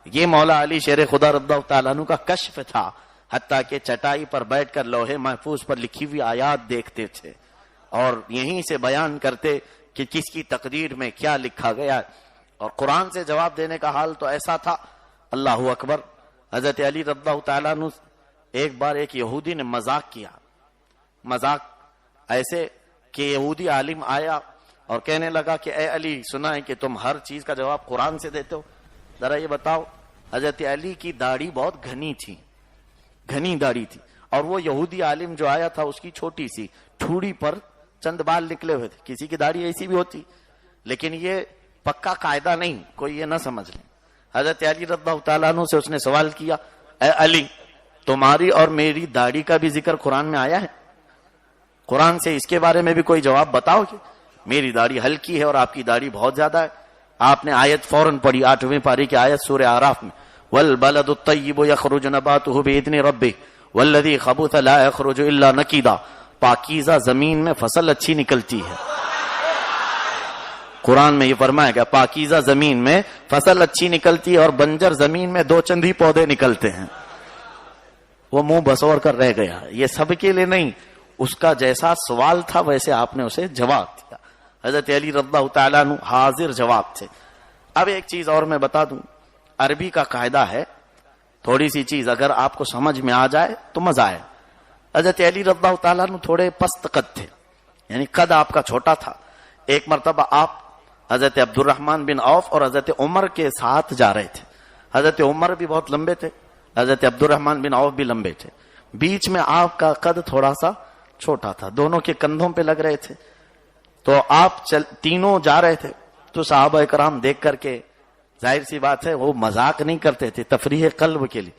یہ مولا علی شیر خدا رضی اللہ تعالیٰ عنہ کا کشف تھا، حتیٰ کہ چٹائی پر بیٹھ کر لوہے محفوظ پر لکھی ہوئی آیات دیکھتے تھے اور یہیں سے بیان کرتے کہ کس کی تقدیر میں کیا لکھا گیا۔ اور قرآن سے جواب دینے کا حال تو ایسا تھا، اللہ اکبر۔ حضرت علی رضی اللہ تعالیٰ عنہ ایک بار ایک یہودی نے مذاق کیا، مذاق ایسے کہ یہودی عالم آیا اور کہنے لگا کہ اے علی، سنا ہے کہ تم ہر چیز کا جواب قرآن سے دیتے ہو، ذرا یہ بتاؤ۔ حضرت علی کی داڑھی بہت گھنی تھی، گھنی داڑھی تھی، اور وہ یہودی عالم جو آیا تھا اس کی چھوٹی سی ٹھوڑی پر چند بال نکلے ہوئے تھے۔ کسی کی داڑھی ایسی بھی ہوتی، لیکن یہ پکا قاعدہ نہیں، کوئی یہ نہ سمجھ لیں۔ حضرت علی رضی اللہ تعالیٰ عنہ سے اس نے سوال کیا، اے علی، تمہاری اور میری داڑھی کا بھی ذکر قرآن میں آیا ہے؟ قرآن سے اس کے بارے میں بھی کوئی جواب بتاؤ کہ میری داڑھی ہلکی ہے اور آپ کی داڑھی بہت زیادہ ہے۔ آپ نے آیت فوراً پڑھی، 8ویں پارے کی آیت سورہ اعراف میں، والبلد الطیب یخرج نباتہ باذن ربہ والذی خبث لا یخرج الا نکدا، پاکیزہ زمین میں فصل اچھی نکلتی ہے۔ قرآن میں یہ فرمایا گیا پاکیزہ زمین میں فصل اچھی نکلتی ہے اور بنجر زمین میں دو چند ہی پودے نکلتے ہیں۔ وہ منہ بسور کر رہ گیا۔ یہ سب کے لیے نہیں، اس کا جیسا سوال تھا ویسے آپ نے اسے جواب دیا۔ حضرت علی رضی اللہ تعالیٰ عنہ حاضر جواب تھے۔ اب ایک چیز اور میں بتا دوں، عربی کا قاعدہ ہے، تھوڑی سی چیز اگر آپ کو سمجھ میں آ جائے تو مزہ آئے۔ حضرت علی رضی اللہ تعالیٰ عنہ تھوڑے پست قد تھے، یعنی قد آپ کا چھوٹا تھا۔ ایک مرتبہ آپ حضرت عبد الرحمن بن عوف اور حضرت عمر کے ساتھ جا رہے تھے۔ حضرت عمر بھی بہت لمبے تھے، حضرت عبد الرحمن بن عوف بھی لمبے تھے، بیچ میں آپ کا قد تھوڑا سا چھوٹا تھا، دونوں کے کندھوں پہ لگ رہے تھے۔ تو آپ تینوں جا رہے تھے تو صحابہ کرام دیکھ کر کے، ظاہر سی بات ہے وہ مذاق نہیں کرتے تھے، تفریح قلب کے لیے،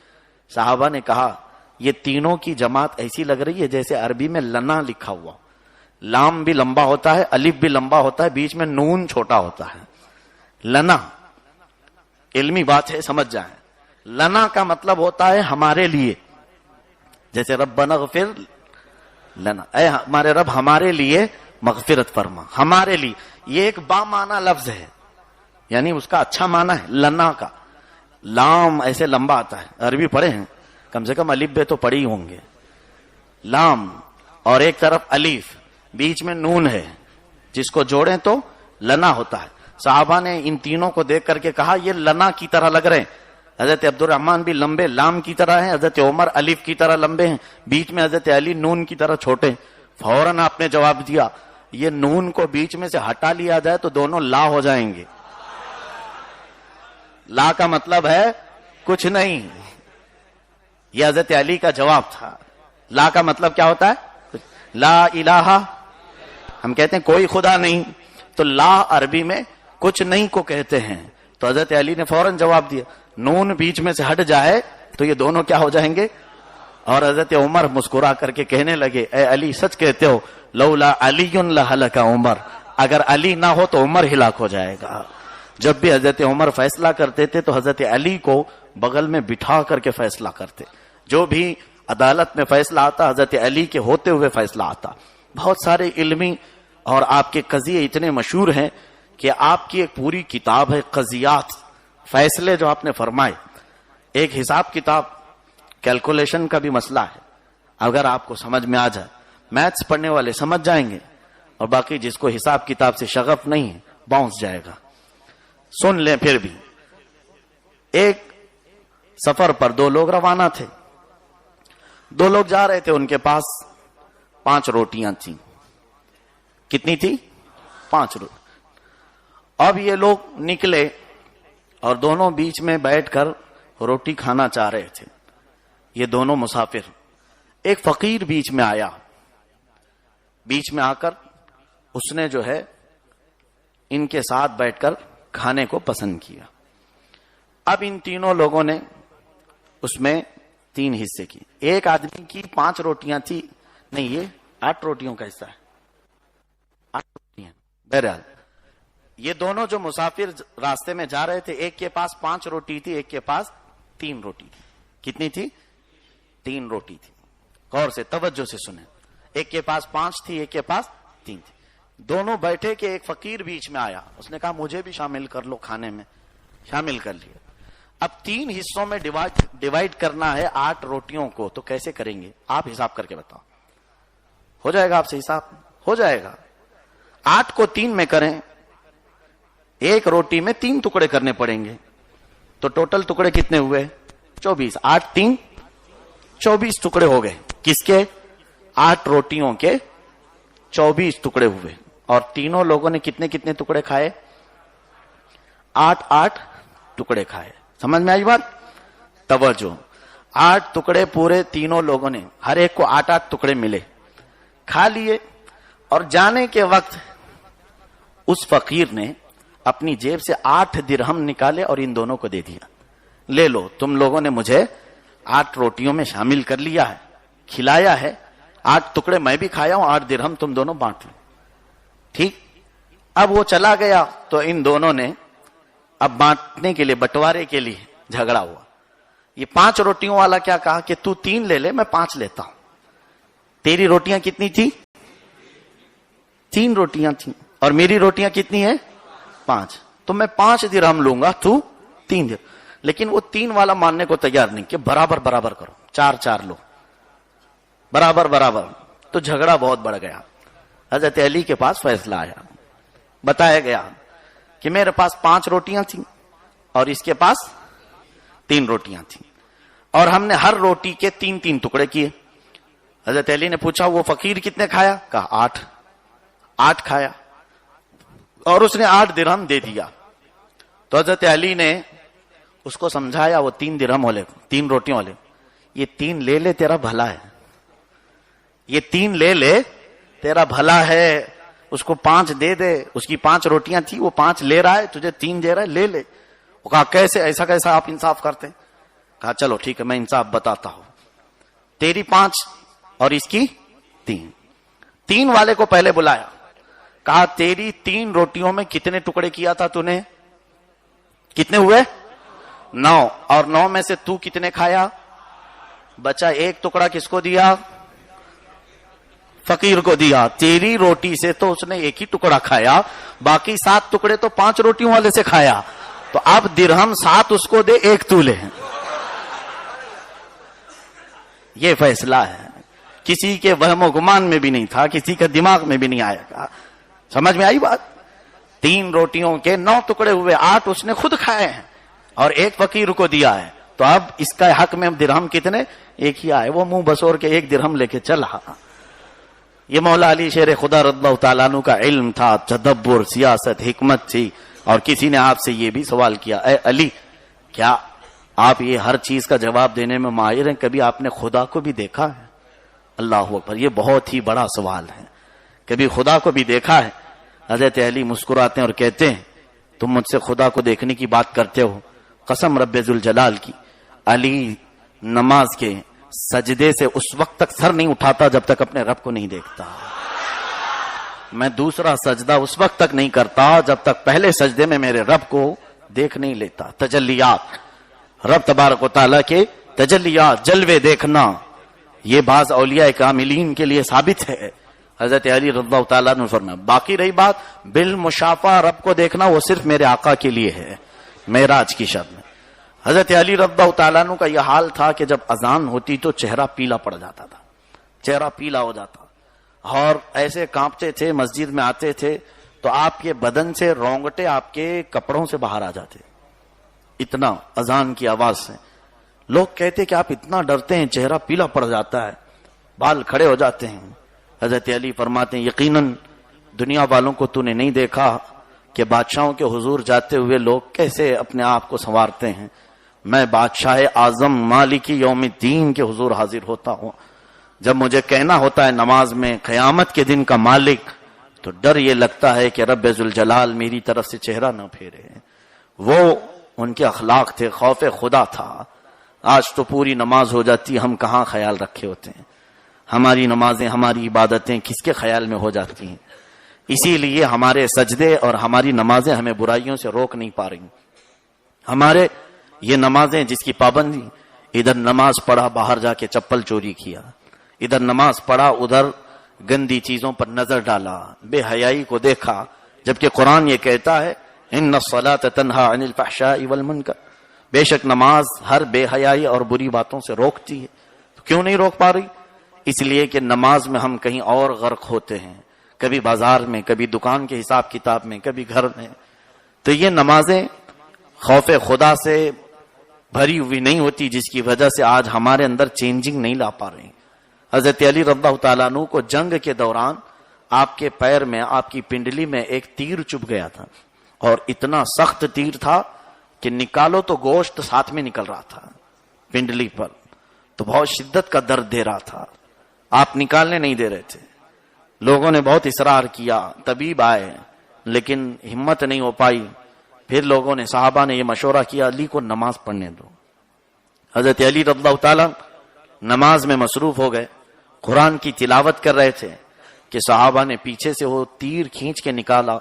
صحابہ نے کہا یہ تینوں کی جماعت ایسی لگ رہی ہے جیسے عربی میں لنا لکھا ہوا، لام بھی لمبا ہوتا ہے، الف بھی لمبا ہوتا ہے، بیچ میں نون چھوٹا ہوتا ہے۔ لنا علمی بات ہے، سمجھ جائیں۔ لنا کا مطلب ہوتا ہے ہمارے لیے، جیسے ربنا اغفر لنا، اے ہمارے رب ہمارے لیے مغفرت فرما، ہمارے لیے۔ یہ ایک با معنی لفظ ہے، یعنی اس کا اچھا معنی ہے لنا کا۔ لام ایسے لمبا آتا ہے، عربی پڑھے ہیں کم سے کم، الف بے تو پڑھی ہوں گے۔ لام اور ایک طرف الف، بیچ میں نون ہے، جس کو جوڑیں تو لنا ہوتا ہے۔ صحابہ نے ان تینوں کو دیکھ کر کے کہا یہ لنا کی طرح لگ رہے ہیں۔ حضرت عبد الرحمن بھی لمبے لام کی طرح ہیں، حضرت عمر الف کی طرح لمبے ہیں، بیچ میں حضرت علی نون کی طرح چھوٹے. فوراً آپ نے جواب دیا یہ نون کو بیچ میں سے ہٹا لیا جائے تو دونوں لا ہو جائیں گے. لا کا مطلب ہے کچھ نہیں. یہ حضرت علی کا جواب تھا. لا کا مطلب کیا ہوتا ہے؟ لا الہ. ہم کہتے ہیں کوئی خدا نہیں، تو لا عربی میں کچھ نہیں کو کہتے ہیں. تو حضرت علی نے فوراً جواب دیا نون بیچ میں سے ہٹ جائے تو یہ دونوں کیا ہو جائیں گے. اور حضرت عمر مسکرا کر کے کہنے لگے اے علی سچ کہتے ہو، لولا علی لہلک عمر، اگر علی نہ ہو تو عمر ہلاک ہو جائے گا. جب بھی حضرت عمر فیصلہ کرتے تھے تو حضرت علی کو بغل میں بٹھا کر کے فیصلہ کرتے. جو بھی عدالت میں فیصلہ آتا حضرت علی کے ہوتے ہوئے فیصلہ آتا. بہت سارے علمی اور آپ کے قضیے اتنے مشہور ہیں کہ آپ کی ایک پوری کتاب ہے قضیات، فیصلے جو آپ نے فرمائے. ایک حساب کتاب کیلکولیشن کا بھی مسئلہ ہے. اگر آپ کو سمجھ میں آ جائے، میتھس پڑھنے والے سمجھ جائیں گے، اور باقی جس کو حساب کتاب سے شغف نہیں ہے باؤنس جائے گا. سن لیں پھر بھی. ایک سفر پر دو لوگ روانہ تھے. دو لوگ جا رہے تھے، ان کے پاس 5 روٹیاں تھیں. کتنی تھی؟ 5 روٹی. اب یہ لوگ نکلے اور دونوں بیچ میں بیٹھ کر روٹی کھانا چاہ رہے تھے. یہ دونوں مسافر. ایک فقیر بیچ میں آیا. بیچ میں آ کر اس نے جو ہے ان کے ساتھ بیٹھ کر کھانے کو پسند کیا. اب ان تینوں لوگوں نے اس میں 3 حصے کی. ایک آدمی کی 5 روٹیاں تھی، نہیں یہ 8 روٹیوں کا حصہ ہے. 8 روٹیاں. بہرحال یہ دونوں جو مسافر راستے میں جا رہے تھے، ایک کے پاس 5 روٹی تھی، ایک کے پاس 3 روٹی تھی. کتنی تھی؟ 3 روٹی تھی. غور سے توجہ سے سنیں. ایک کے پاس 5 تھی، ایک کے پاس 3 تھی. دونوں بیٹھے کہ ایک فقیر بیچ میں آیا. اس نے کہا مجھے بھی شامل کر لو کھانے میں. شامل کر لیا. اب 3 حصوں میں ڈیوائیڈ کرنا ہے 8 روٹیوں کو. تو کیسے کریں گے؟ آپ حساب کر کے بتاؤ. ہو جائے گا آپ سے حساب؟ ہو جائے گا. 8 کو 3 میں کریں، ایک روٹی میں 3 ٹکڑے کرنے پڑیں گے. تو ٹوٹل ٹکڑے کتنے ہوئے؟ 24. 8 3 24 ٹکڑے ہو گئے. کس کے؟ 8 روٹیوں کے 24 ٹکڑے ہوئے. اور تینوں لوگوں نے کتنے کتنے ٹکڑے کھائے؟ 8 ٹکڑے کھائے. سمجھ میں آئی بات؟ توجہ. 8 ٹکڑے پورے تینوں لوگوں نے، ہر ایک کو 8 ٹکڑے ملے، کھا لیے. اور جانے کے وقت اس فقیر نے اپنی جیب سے 8 درہم نکالے اور ان دونوں کو دے دیا. لے لو، تم لوگوں نے مجھے 8 روٹیوں میں شامل کر لیا ہے، کھلایا ہے. 8 ٹکڑے میں بھی کھایا ہوں، 8 درہم تم دونوں بانٹ لو. ٹھیک. اب وہ چلا گیا تو ان دونوں نے اب بانٹنے کے لیے، بٹوارے کے لیے جھگڑا ہوا. یہ 5 روٹیوں والا کیا کہا کہ تو 3 لے لے، میں 5 لیتا ہوں. تیری روٹیاں کتنی تھی؟ 3 روٹیاں تھیں. اور میری روٹیاں کتنی ہیں؟ 5. تو میں 5 درہم لوں گا، تو 3 درہم. لیکن وہ 3 والا ماننے کو تیار نہیں کہ برابر برابر کرو، 4 لو، برابر برابر. تو جھگڑا بہت بڑھ گیا. حضرت علی کے پاس فیصلہ آیا. بتایا گیا کہ میرے پاس 5 روٹیاں تھیں اور اس کے پاس 3 روٹیاں تھیں، اور ہم نے ہر روٹی کے 3 ٹکڑے کیے. حضرت علی نے پوچھا وہ فقیر کتنے کھایا؟ کہا 8 کھایا. اور اس نے 8 درہم دے دیا. تو حضرت علی نے اس کو سمجھایا، وہ 3 درہم والے، 3 روٹیوں والے، یہ 3 لے لے تیرا بھلا ہے، یہ 3 لے لے تیرا بھلا ہے. اس کو 5 دے دے. اس کی 5 روٹیاں تھی، وہ 5 لے رہا ہے، تجھے 3 دے رہا ہے، لے لے. وہ کہا کیسے؟ ایسا کیسا آپ انصاف کرتے؟ کہا چلو ٹھیک ہے، میں انصاف بتاتا ہوں. تیری 5 اور اس کی 3. 3 والے کو پہلے بلایا. کہا تیری 3 روٹیوں میں کتنے ٹکڑے کیا تھا تو نے؟ کتنے ہوئے؟ 9. اور 9 میں سے تو کتنے کھایا؟ بچا 1 ٹکڑا کس کو دیا؟ فقیر کو دیا. تیری روٹی سے تو اس نے 1 ہی ٹکڑا کھایا، باقی 7 ٹکڑے تو 5 روٹیوں والے سے کھایا. تو اب درہم 7 اس کو دے، 1 تو لے. یہ فیصلہ ہے. کسی کے وہم و گمان میں بھی نہیں تھا، کسی کے دماغ میں بھی نہیں آیا گا. سمجھ میں آئی بات؟ 3 روٹیوں کے 9 ٹکڑے ہوئے، 8 اس نے خود کھائے ہیں اور ایک فقیر کو دیا ہے، تو اب اس کا حق میں درہم کتنے؟ ایک ہی آئے، وہ منہ بسور کے ایک درہم لے کے چلا۔ یہ مولا علی شیر خدا رضی اللہ تعالیٰ عنہ کا علم تھا، تدبر، سیاست، حکمت تھی۔ اور کسی نے آپ سے یہ بھی سوال کیا، اے علی، کیا آپ یہ ہر چیز کا جواب دینے میں ماہر ہیں، کبھی آپ نے خدا کو بھی دیکھا ہے؟ اللہ اکبر، یہ بہت ہی بڑا سوال ہے، کبھی خدا کو بھی دیکھا ہے؟ حضرت علی مسکراتے ہیں اور کہتے ہیں تم مجھ سے خدا کو دیکھنے کی بات کرتے ہو، قسم رب ذوالجلال کی، علی نماز کے سجدے سے اس وقت تک سر نہیں اٹھاتا جب تک اپنے رب کو نہیں دیکھتا۔ میں دوسرا سجدہ اس وقت تک نہیں کرتا جب تک پہلے سجدے میں میرے رب کو دیکھ نہیں لیتا۔ تجلیات، رب تبارک و تعالیٰ کے تجلیات، جلوے دیکھنا، یہ بعض اولیاء کاملین کے لیے ثابت ہے۔ حضرت علی رضی اللہ تعالیٰ نے فرمایا، باقی رہی بات بالمشافہ رب کو دیکھنا، وہ صرف میرے آقا کے لیے ہے معراج کی شب میں۔ حضرت علی رضی اللہ تعالیٰ عنہ کا یہ حال تھا کہ جب اذان ہوتی تو چہرہ پیلا پڑ جاتا تھا، چہرہ پیلا ہو جاتا اور ایسے کانپتے تھے، مسجد میں آتے تھے تو آپ کے بدن سے رونگٹے آپ کے کپڑوں سے باہر آ جاتے، اتنا اذان کی آواز سے۔ لوگ کہتے کہ آپ اتنا ڈرتے ہیں، چہرہ پیلا پڑ جاتا ہے، بال کھڑے ہو جاتے ہیں۔ حضرت علی فرماتے ہیں یقیناً دنیا والوں کو تو نے نہیں دیکھا کہ بادشاہوں کے حضور جاتے ہوئے لوگ کیسے اپنے آپ کو سنوارتے ہیں، میں بادشاہ اعظم مالک یوم الدین کے حضور حاضر ہوتا ہوں، جب مجھے کہنا ہوتا ہے نماز میں قیامت کے دن کا مالک، تو ڈر یہ لگتا ہے کہ رب ذوالجلال میری طرف سے چہرہ نہ پھیرے۔ وہ ان کے اخلاق تھے، خوف خدا تھا۔ آج تو پوری نماز ہو جاتی، ہم کہاں خیال رکھے ہوتے ہیں، ہماری نمازیں، ہماری عبادتیں کس کے خیال میں ہو جاتی ہیں۔ اسی لیے ہمارے سجدے اور ہماری نمازیں ہمیں برائیوں سے روک نہیں پا رہی۔ ہمارے یہ نمازیں جس کی پابندی، ادھر نماز پڑھا باہر جا کے چپل چوری کیا، ادھر نماز پڑھا ادھر گندی چیزوں پر نظر ڈالا، بے حیائی کو دیکھا، جبکہ قرآن یہ کہتا ہے ان الصلاۃ تنہی عن الفحشاء والمنکر، بے شک نماز ہر بے حیائی اور بری باتوں سے روکتی ہے۔ تو کیوں نہیں روک پا رہی؟ اس لیے کہ نماز میں ہم کہیں اور غرق ہوتے ہیں، کبھی بازار میں، کبھی دکان کے حساب کتاب میں، کبھی گھر میں۔ تو یہ نمازیں خوف خدا سے بھری ہوئی نہیں ہوتی، جس کی وجہ سے آج ہمارے اندر چینجنگ نہیں لا پا رہے۔ حضرت علی رضی اللہ تعالیٰ عنہ کو جنگ کے دوران آپ کے پیر میں، آپ کی پنڈلی میں ایک تیر چبھ گیا تھا، اور اتنا سخت تیر تھا کہ نکالو تو گوشت ساتھ میں نکل رہا تھا پنڈلی پر، تو بہت شدت کا درد دے رہا تھا، آپ نکالنے نہیں دے رہے تھے۔ لوگوں نے بہت اصرار کیا، طبیب آئے لیکن ہمت نہیں ہو پائی۔ پھر لوگوں نے، صحابہ نے یہ مشورہ کیا علی کو نماز پڑھنے دو۔ حضرت علی رضی اللہ تعالیٰ نماز میں مصروف ہو گئے، قرآن کی تلاوت کر رہے تھے کہ صحابہ نے پیچھے سے وہ تیر کھینچ کے نکالا،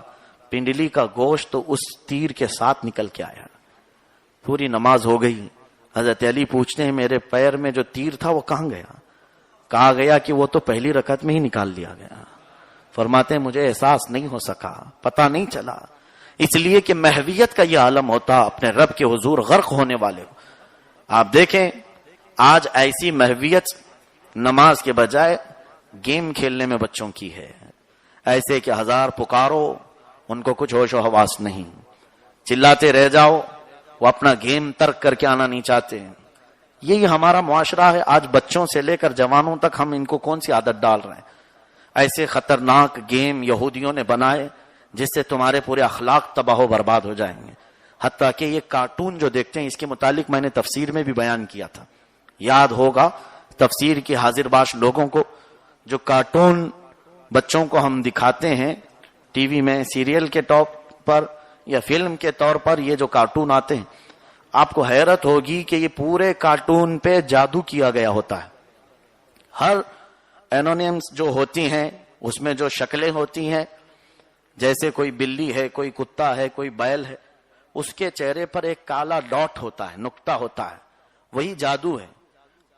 پنڈلی کا گوشت تو اس تیر کے ساتھ نکل کے آیا۔ پوری نماز ہو گئی، حضرت علی پوچھتے ہیں میرے پیر میں جو تیر تھا وہ کہاں گیا؟ کہا گیا کہ وہ تو پہلی رکعت میں ہی نکال لیا گیا۔ فرماتے ہیں مجھے احساس نہیں ہو سکا، پتہ نہیں چلا، اس لیے کہ محویت کا یہ عالم ہوتا، اپنے رب کے حضور غرق ہونے والے ہو۔ آپ دیکھیں آج ایسی محویت نماز کے بجائے گیم کھیلنے میں بچوں کی ہے، ایسے کہ ہزار پکارو ان کو کچھ ہوش و حواس نہیں، چلاتے رہ جاؤ، وہ اپنا گیم ترک کر کے آنا نہیں چاہتے۔ یہی ہمارا معاشرہ ہے، آج بچوں سے لے کر جوانوں تک ہم ان کو کون سی عادت ڈال رہے ہیں؟ ایسے خطرناک گیم یہودیوں نے بنائے جس سے تمہارے پورے اخلاق تباہ و برباد ہو جائیں گے۔ حتیٰ کہ یہ کارٹون جو دیکھتے ہیں، اس کے متعلق میں نے تفسیر میں بھی بیان کیا تھا، یاد ہوگا تفسیر کی حاضر باش لوگوں کو، جو کارٹون بچوں کو ہم دکھاتے ہیں ٹی وی میں سیریل کے طور پر یا فلم کے طور پر، یہ جو کارٹون آتے ہیں، آپ کو حیرت ہوگی کہ یہ پورے کارٹون پہ جادو کیا گیا ہوتا ہے۔ ہر اینونیمز جو ہوتی ہیں اس میں جو شکلیں ہوتی ہیں، جیسے کوئی بلی ہے، کوئی کتا ہے، کوئی بیل ہے، اس کے چہرے پر ایک کالا ڈاٹ ہوتا ہے، نقطہ ہوتا ہے، وہی جادو ہے۔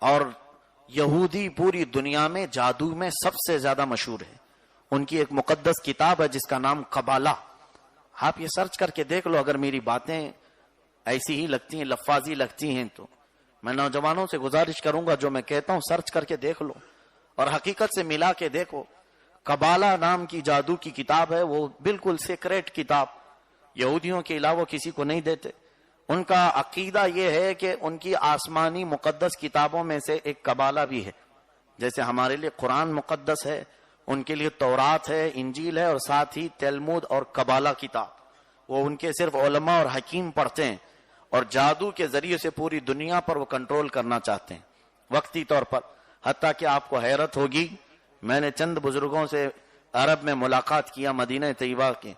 اور یہودی پوری دنیا میں جادو میں سب سے زیادہ مشہور ہے، ان کی ایک مقدس کتاب ہے جس کا نام قبالہ۔ آپ یہ سرچ کر کے دیکھ لو، اگر میری باتیں ایسی ہی لگتی ہیں، لفاظی لگتی ہیں، تو میں نوجوانوں سے گزارش کروں گا جو میں کہتا ہوں سرچ کر کے دیکھ لو اور حقیقت سے ملا کے دیکھو۔ قبالہ نام کی جادو کی کتاب ہے، وہ بالکل سیکریٹ کتاب، یہودیوں کے علاوہ کسی کو نہیں دیتے۔ ان کا عقیدہ یہ ہے کہ ان کی آسمانی مقدس کتابوں میں سے ایک قبالہ بھی ہے. جیسے ہمارے لیے قرآن مقدس ہے، ان کے لیے تورات ہے، انجیل ہے، اور ساتھ ہی تلمود اور قبالہ کتاب. وہ ان کے صرف علماء اور حکیم پڑھتے ہیں، اور جادو کے ذریعے سے پوری دنیا پر وہ کنٹرول کرنا چاہتے ہیں وقتی طور پر. حتیٰ کہ آپ کو حیرت ہوگی، میں نے چند بزرگوں سے عرب میں ملاقات کیا مدینہ طیبہ کے،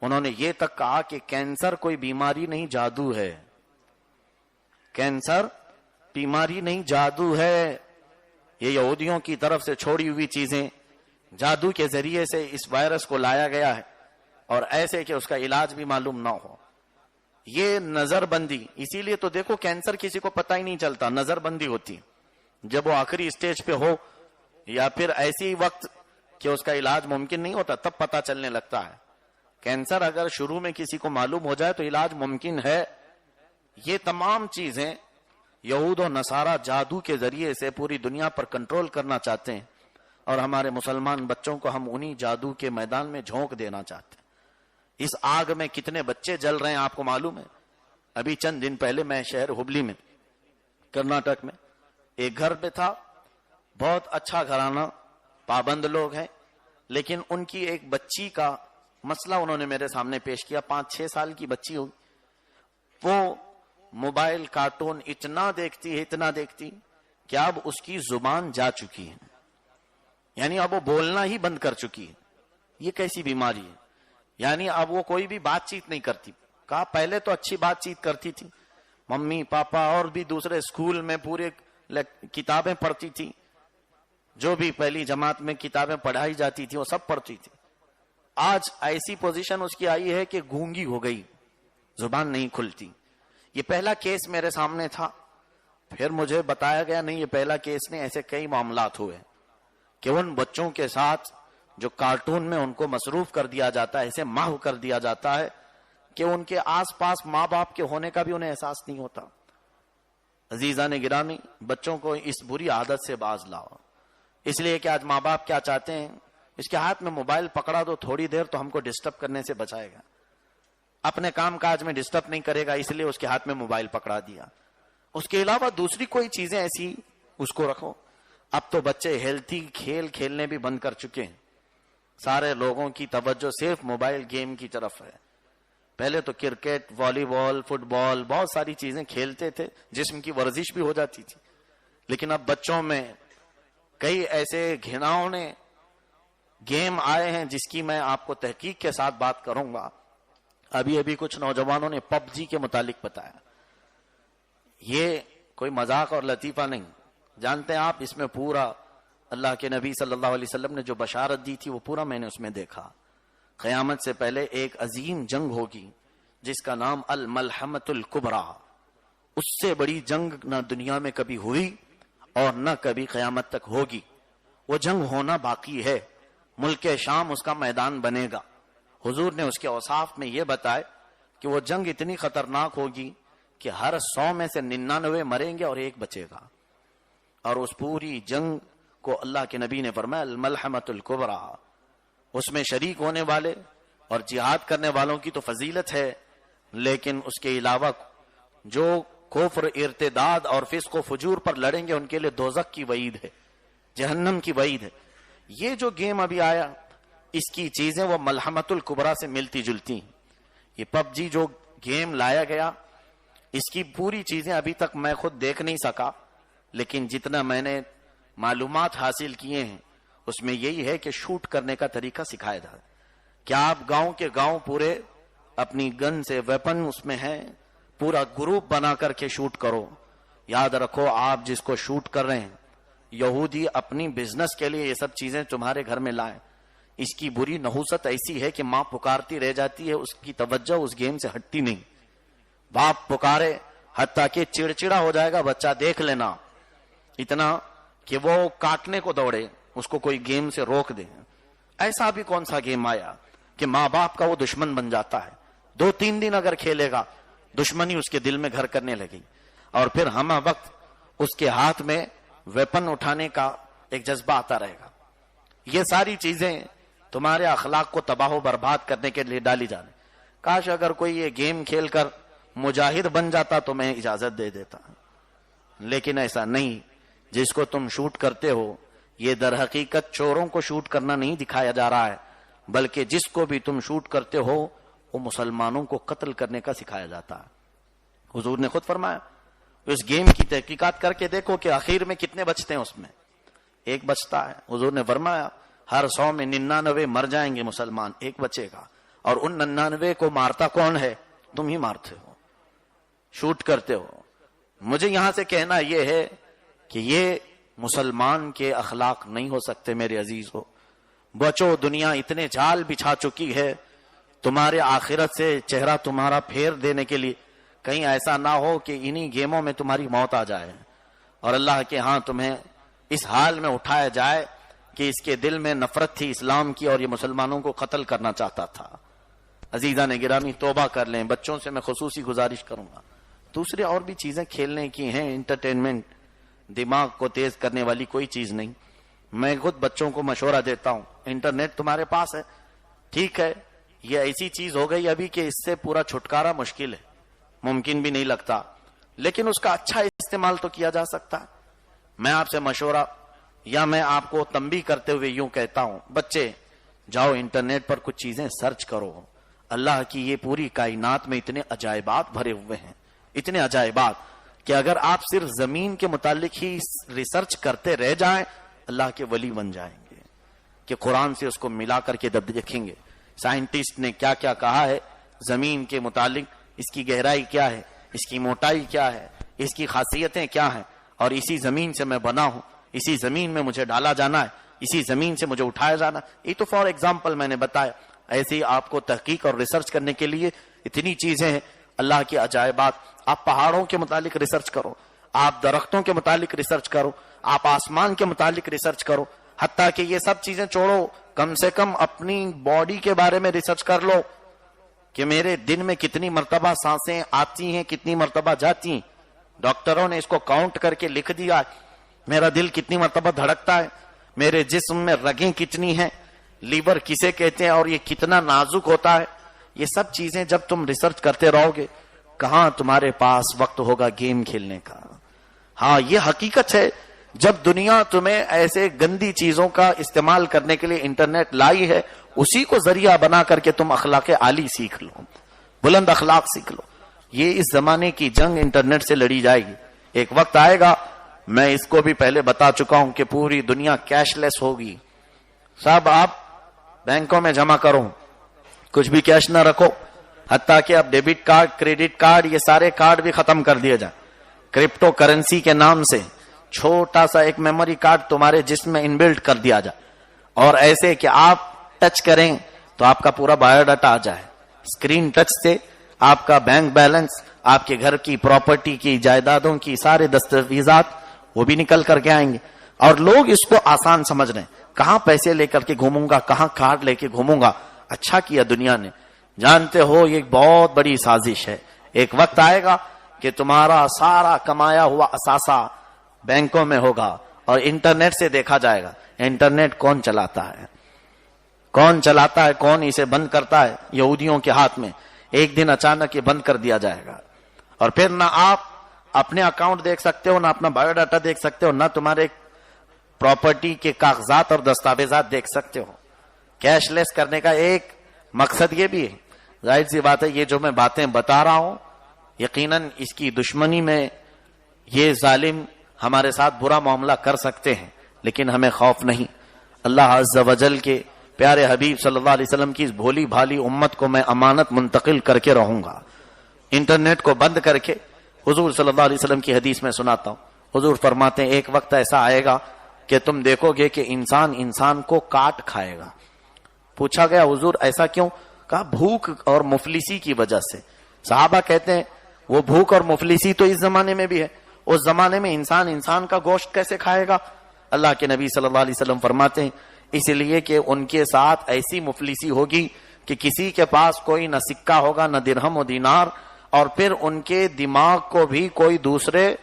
انہوں نے یہ تک کہا کہ کینسر کوئی بیماری نہیں، جادو ہے. کینسر بیماری نہیں، جادو ہے. یہ یہودیوں کی طرف سے چھوڑی ہوئی چیزیں جادو کے ذریعے سے اس وائرس کو لایا گیا ہے، اور ایسے کہ اس کا علاج بھی معلوم نہ ہو. یہ نظر بندی، اسی لیے تو دیکھو کینسر کسی کو پتہ ہی نہیں چلتا، نظر بندی ہوتی جب وہ آخری اسٹیج پہ ہو، یا پھر ایسی وقت کہ اس کا علاج ممکن نہیں ہوتا، تب پتہ چلنے لگتا ہے. کینسر اگر شروع میں کسی کو معلوم ہو جائے تو علاج ممکن ہے. یہ تمام چیزیں یہود و نصارہ جادو کے ذریعے سے پوری دنیا پر کنٹرول کرنا چاہتے ہیں، اور ہمارے مسلمان بچوں کو ہم انہی جادو کے میدان میں جھونک دینا چاہتے ہیں. اس آگ میں کتنے بچے جل رہے ہیں آپ کو معلوم ہے؟ ابھی چند دن پہلے میں شہر ہبلی میں کرناٹک میں ایک گھر پہ تھا، بہت اچھا گھرانہ، پابند لوگ ہیں، لیکن ان کی ایک بچی کا مسئلہ انہوں نے میرے سامنے پیش کیا. 5-6 سال کی بچی ہوگی، وہ موبائل کارٹون اتنا دیکھتی کہ اب اس کی زبان جا چکی ہے، یعنی اب وہ بولنا ہی بند کر چکی ہے. یہ کیسی بیماری ہے؟ یعنی اب وہ کوئی بھی بات چیت نہیں کرتی. کہا پہلے تو اچھی بات چیت کرتی تھی، ممی پاپا اور بھی دوسرے اسکول میں پورے کتابیں پڑھتی تھی، جو بھی پہلی جماعت میں کتابیں پڑھائی جاتی تھی وہ سب پڑھتی تھی. آج ایسی پوزیشن اس کی آئی ہے کہ گونگی ہو گئی، زبان نہیں کھلتی. یہ پہلا کیس میرے سامنے تھا. پھر مجھے بتایا گیا نہیں، یہ پہلا کیس نہیں، ایسے کئی معاملات ہوئے کہ ان بچوں کے ساتھ جو کارٹون میں ان کو مصروف کر دیا جاتا ہے، ایسے محو کر دیا جاتا ہے کہ ان کے آس پاس ماں باپ کے ہونے کا بھی انہیں احساس نہیں ہوتا. عزیزان گرامی، بچوں کو اس بری عادت سے باز لاؤ، اس لیے کہ آج ماں باپ کیا چاہتے ہیں، اس کے ہاتھ میں موبائل پکڑا دو تھوڑی دیر تو ہم کو ڈسٹرب کرنے سے بچائے گا، اپنے کام کاج میں ڈسٹرب نہیں کرے گا، اس لیے اس کے ہاتھ میں موبائل پکڑا دیا. اس کے علاوہ دوسری کوئی چیزیں ایسی اس کو رکھو. اب تو بچے ہیلتھی کھیل کھیلنے بھی بند کر چکے ہیں. سارے لوگوں کی توجہ صرف موبائل گیم کی طرف ہے. پہلے تو کرکٹ، والی بال، فٹ بال، بہت ساری چیزیں کھیلتے تھے، جسم کی ورزش بھی ہو جاتی تھی. لیکن اب بچوں میں کئی ایسے گھناؤنے گیم آئے ہیں جس کی میں آپ کو تحقیق کے ساتھ بات کروں گا. ابھی کچھ نوجوانوں نے پب جی کے متعلق بتایا. یہ کوئی مذاق اور لطیفہ نہیں، جانتے ہیں آپ، اس میں پورا اللہ کے نبی صلی اللہ علیہ وسلم نے جو بشارت دی تھی وہ پورا میں نے اس میں دیکھا. قیامت سے پہلے ایک عظیم جنگ ہوگی جس کا نام الملحمۃ الکبریٰ. اس سے بڑی جنگ نہ دنیا میں کبھی ہوئی اور نہ کبھی قیامت تک ہوگی. وہ جنگ ہونا باقی ہے. ملک شام اس کا میدان بنے گا. حضور نے اس کے اوصاف میں یہ بتائے کہ وہ جنگ اتنی خطرناک ہوگی کہ ہر 100 میں سے 99 مریں گے اور ایک بچے گا. اور اس پوری جنگ کو اللہ کے نبی نے فرمایا الملحمۃ الکبریٰ. اس میں شریک ہونے والے اور جہاد کرنے والوں کی تو فضیلت ہے، لیکن اس کے علاوہ جو کفر، ارتداد اور فسق و فجور پر لڑیں گے ان کے لیے دوزخ کی وعید ہے، جہنم کی وعید ہے. یہ جو گیم ابھی آیا اس کی چیزیں وہ ملحمۃ الکبریٰ سے ملتی جلتی ہیں. یہ پب جی جو گیم لایا گیا اس کی پوری چیزیں ابھی تک میں خود دیکھ نہیں سکا، لیکن جتنا میں نے معلومات حاصل کیے ہیں اس میں یہی ہے کہ شوٹ کرنے کا طریقہ سکھایا جائے. کیا آپ گاؤں کے گاؤں پورے اپنی گن سے ویپن اس میں ہیں، پورا گروپ بنا کر کے شوٹ کرو. یاد رکھو آپ جس کو شوٹ کر رہے ہیں یہودی اپنی بزنس کے لیے یہ سب چیزیں تمہارے گھر میں لائیں. اس کی بری نحوست ایسی ہے کہ ماں پکارتی رہ جاتی ہے، اس کی توجہ اس گیم سے ہٹتی نہیں. باپ پکارے حتیٰ کہ چڑچڑا ہو جائے گا بچہ، دیکھ لینا، اتنا کہ وہ کاٹنے کو دوڑے، اس کو کوئی گیم سے روک دے. ایسا بھی کون سا گیم آیا کہ ماں باپ کا وہ دشمن بن جاتا ہے. 2-3 دن اگر کھیلے گا دشمنی اس کے دل میں گھر کرنے لگی، اور پھر ہمہ وقت اس کے ہاتھ میں ویپن اٹھانے کا ایک جذبہ آتا رہے گا. یہ ساری چیزیں تمہارے اخلاق کو تباہ و برباد کرنے کے لیے ڈالی جانے. کاش اگر کوئی یہ گیم کھیل کر مجاہد بن جاتا تو میں اجازت دے دیتا، لیکن ایسا نہیں. جس کو تم شوٹ کرتے ہو یہ در حقیقت چوروں کو شوٹ کرنا نہیں دکھایا جا رہا ہے، بلکہ جس کو بھی تم شوٹ کرتے ہو وہ مسلمانوں کو قتل کرنے کا سکھایا جاتا ہے. حضور نے خود فرمایا اس گیم کی تحقیقات کر کے دیکھو کہ آخر میں کتنے بچتے ہیں، اس میں ایک بچتا ہے. حضور نے فرمایا ہر 100 میں 99 مر جائیں گے مسلمان، ایک بچے گا، اور ان 99 کو مارتا کون ہے؟ تم ہی مارتے ہو، شوٹ کرتے ہو. مجھے یہاں سے کہنا یہ ہے کہ یہ مسلمان کے اخلاق نہیں ہو سکتے. میرے عزیز ہو بچو، دنیا اتنے جال بچھا چکی ہے تمہارے آخرت سے چہرہ تمہارا پھیر دینے کے لیے. کہیں ایسا نہ ہو کہ انہی گیموں میں تمہاری موت آ جائے اور اللہ کے ہاں تمہیں اس حال میں اٹھایا جائے کہ اس کے دل میں نفرت تھی اسلام کی اور یہ مسلمانوں کو قتل کرنا چاہتا تھا. عزیزان گرامی توبہ کر لیں. بچوں سے میں خصوصی گزارش کروں گا. دوسرے اور بھی چیزیں کھیلنے کی ہیں، انٹرٹینمنٹ، دماغ کو تیز کرنے والی کوئی چیز نہیں. میں خود بچوں کو مشورہ دیتا ہوں، انٹرنیٹ تمہارے پاس ہے، ٹھیک ہے، یہ ایسی چیز ہو گئی ابھی کہ اس سے پورا چھٹکارا مشکل ہے، ممکن بھی نہیں لگتا، لیکن اس کا اچھا استعمال تو کیا جا سکتا ہے. میں آپ سے مشورہ یا میں آپ کو تنبیہ کرتے ہوئے یوں کہتا ہوں، بچے جاؤ انٹرنیٹ پر کچھ چیزیں سرچ کرو. اللہ کی یہ پوری کائنات میں اتنے عجائبات بھرے ہوئے ہیں، اتنے عجائبات کہ اگر آپ صرف زمین کے متعلق ہی ریسرچ کرتے رہ جائیں اللہ کے ولی بن جائیں گے. کہ قرآن سے اس کو ملا کر کے دیکھیں گے سائنٹسٹ نے کیا کیا کہا ہے زمین کے متعلق، اس کی گہرائی کیا ہے، اس کی موٹائی کیا ہے، اس کی خاصیتیں کیا ہیں، اور اسی زمین سے میں بنا ہوں، اسی زمین میں مجھے ڈالا جانا ہے، اسی زمین سے مجھے اٹھایا جانا ہے. یہ تو فار ایگزامپل میں نے بتایا. ایسے ہی آپ کو تحقیق اور ریسرچ کرنے کے لیے اتنی چیزیں ہیں، اللہ کے عجائبات. آپ پہاڑوں کے متعلق ریسرچ کرو، آپ درختوں کے متعلق ریسرچ کرو، آپ آسمان کے متعلق ریسرچ کرو، حتیٰ کہ یہ سب چیزیں چھوڑو، کم سے کم اپنی باڈی کے بارے میں ریسرچ کر لو کہ میرے دن میں کتنی مرتبہ سانسیں آتی ہیں، کتنی مرتبہ جاتی ہیں. ڈاکٹروں نے اس کو کاؤنٹ کر کے لکھ دیا، میرا دل کتنی مرتبہ دھڑکتا ہے، میرے جسم میں رگیں کتنی ہیں، لیور کسے کہتے ہیں اور یہ کتنا نازک ہوتا ہے. یہ سب چیزیں جب تم ریسرچ کرتے رہو گے کہاں تمہارے پاس وقت ہوگا گیم کھیلنے کا. ہاں یہ حقیقت ہے، جب دنیا تمہیں ایسے گندی چیزوں کا استعمال کرنے کے لیے انٹرنیٹ لائی ہے اسی کو ذریعہ بنا کر کے تم اخلاق عالی سیکھ لو، بلند اخلاق سیکھ لو. یہ اس زمانے کی جنگ انٹرنیٹ سے لڑی جائے گی. ایک وقت آئے گا، میں اس کو بھی پہلے بتا چکا ہوں کہ پوری دنیا کیش لیس ہوگی. صاحب آپ بینکوں میں جمع کرو، کچھ بھی کیش نہ رکھو، حتیٰ کہ اب ڈیبٹ کارڈ، کریڈٹ کارڈ، یہ سارے کارڈ بھی ختم کر دیے جائیں. کرپٹو کرنسی کے نام سے چھوٹا سا ایک میموری کارڈ تمہارے جسم میں انبلٹ کر دیا جائے، اور ایسے کہ آپ ٹچ کریں تو آپ کا پورا بایو ڈاٹا آ جائے. اسکرین ٹچ سے آپ کا بینک بیلنس، آپ کے گھر کی پراپرٹی کی، جائیدادوں کی سارے دستاویزات وہ بھی نکل کر کے آئیں گے. اور لوگ اس کو آسان سمجھ رہے ہیں، کہاں پیسے لے کر کے گھوموں گا، کہاں کارڈ لے کے گھوموں گا. اچھا کیا دنیا نے. جانتے ہو یہ ایک بہت بڑی سازش ہے. ایک وقت آئے گا کہ تمہارا سارا کمایا ہوا اثاثہ بینکوں میں ہوگا اور انٹرنیٹ سے دیکھا جائے گا انٹرنیٹ کون چلاتا ہے، کون چلاتا ہے، کون اسے بند کرتا ہے. یہودیوں کے ہاتھ میں. ایک دن اچانک یہ بند کر دیا جائے گا اور پھر نہ آپ اپنے اکاؤنٹ دیکھ سکتے ہو، نہ اپنا بایو ڈاٹا دیکھ سکتے ہو، نہ تمہارے پراپرٹی کے کاغذات اور دستاویزات دیکھ سکتے ہو. کیش لیس کرنے کا ایک مقصد یہ بھی ہے. ظاہر سی بات ہے یہ جو میں باتیں بتا رہا ہوں یقیناً اس کی دشمنی میں یہ ظالم ہمارے ساتھ برا معاملہ کر سکتے ہیں، لیکن ہمیں خوف نہیں. اللہ عز و جل کے پیارے حبیب صلی اللہ علیہ وسلم کی اس بھولی بھالی امت کو میں امانت منتقل کر کے رہوں گا. انٹرنیٹ کو بند کر کے حضور صلی اللہ علیہ وسلم کی حدیث میں سناتا ہوں. حضور فرماتے ہیں ایک وقت ایسا آئے گا کہ تم دیکھو گے کہ انسان انسان کو کاٹ کھائے گا. پوچھا گیا حضور ایسا کیوں؟ کہا بھوک اور مفلسی کی وجہ سے. صحابہ کہتے ہیں وہ بھوک اور مفلسی تو اس زمانے میں بھی ہے، اس زمانے میں انسان انسان کا گوشت کیسے کھائے گا؟ اللہ کے نبی صلی اللہ علیہ وسلم فرماتے ہیں اس لیے کہ ان کے ساتھ ایسی مفلسی ہوگی کہ کسی کے پاس کوئی نہ سکہ ہوگا نہ درہم و دینار، اور پھر ان کے دماغ کو بھی کوئی دوسرے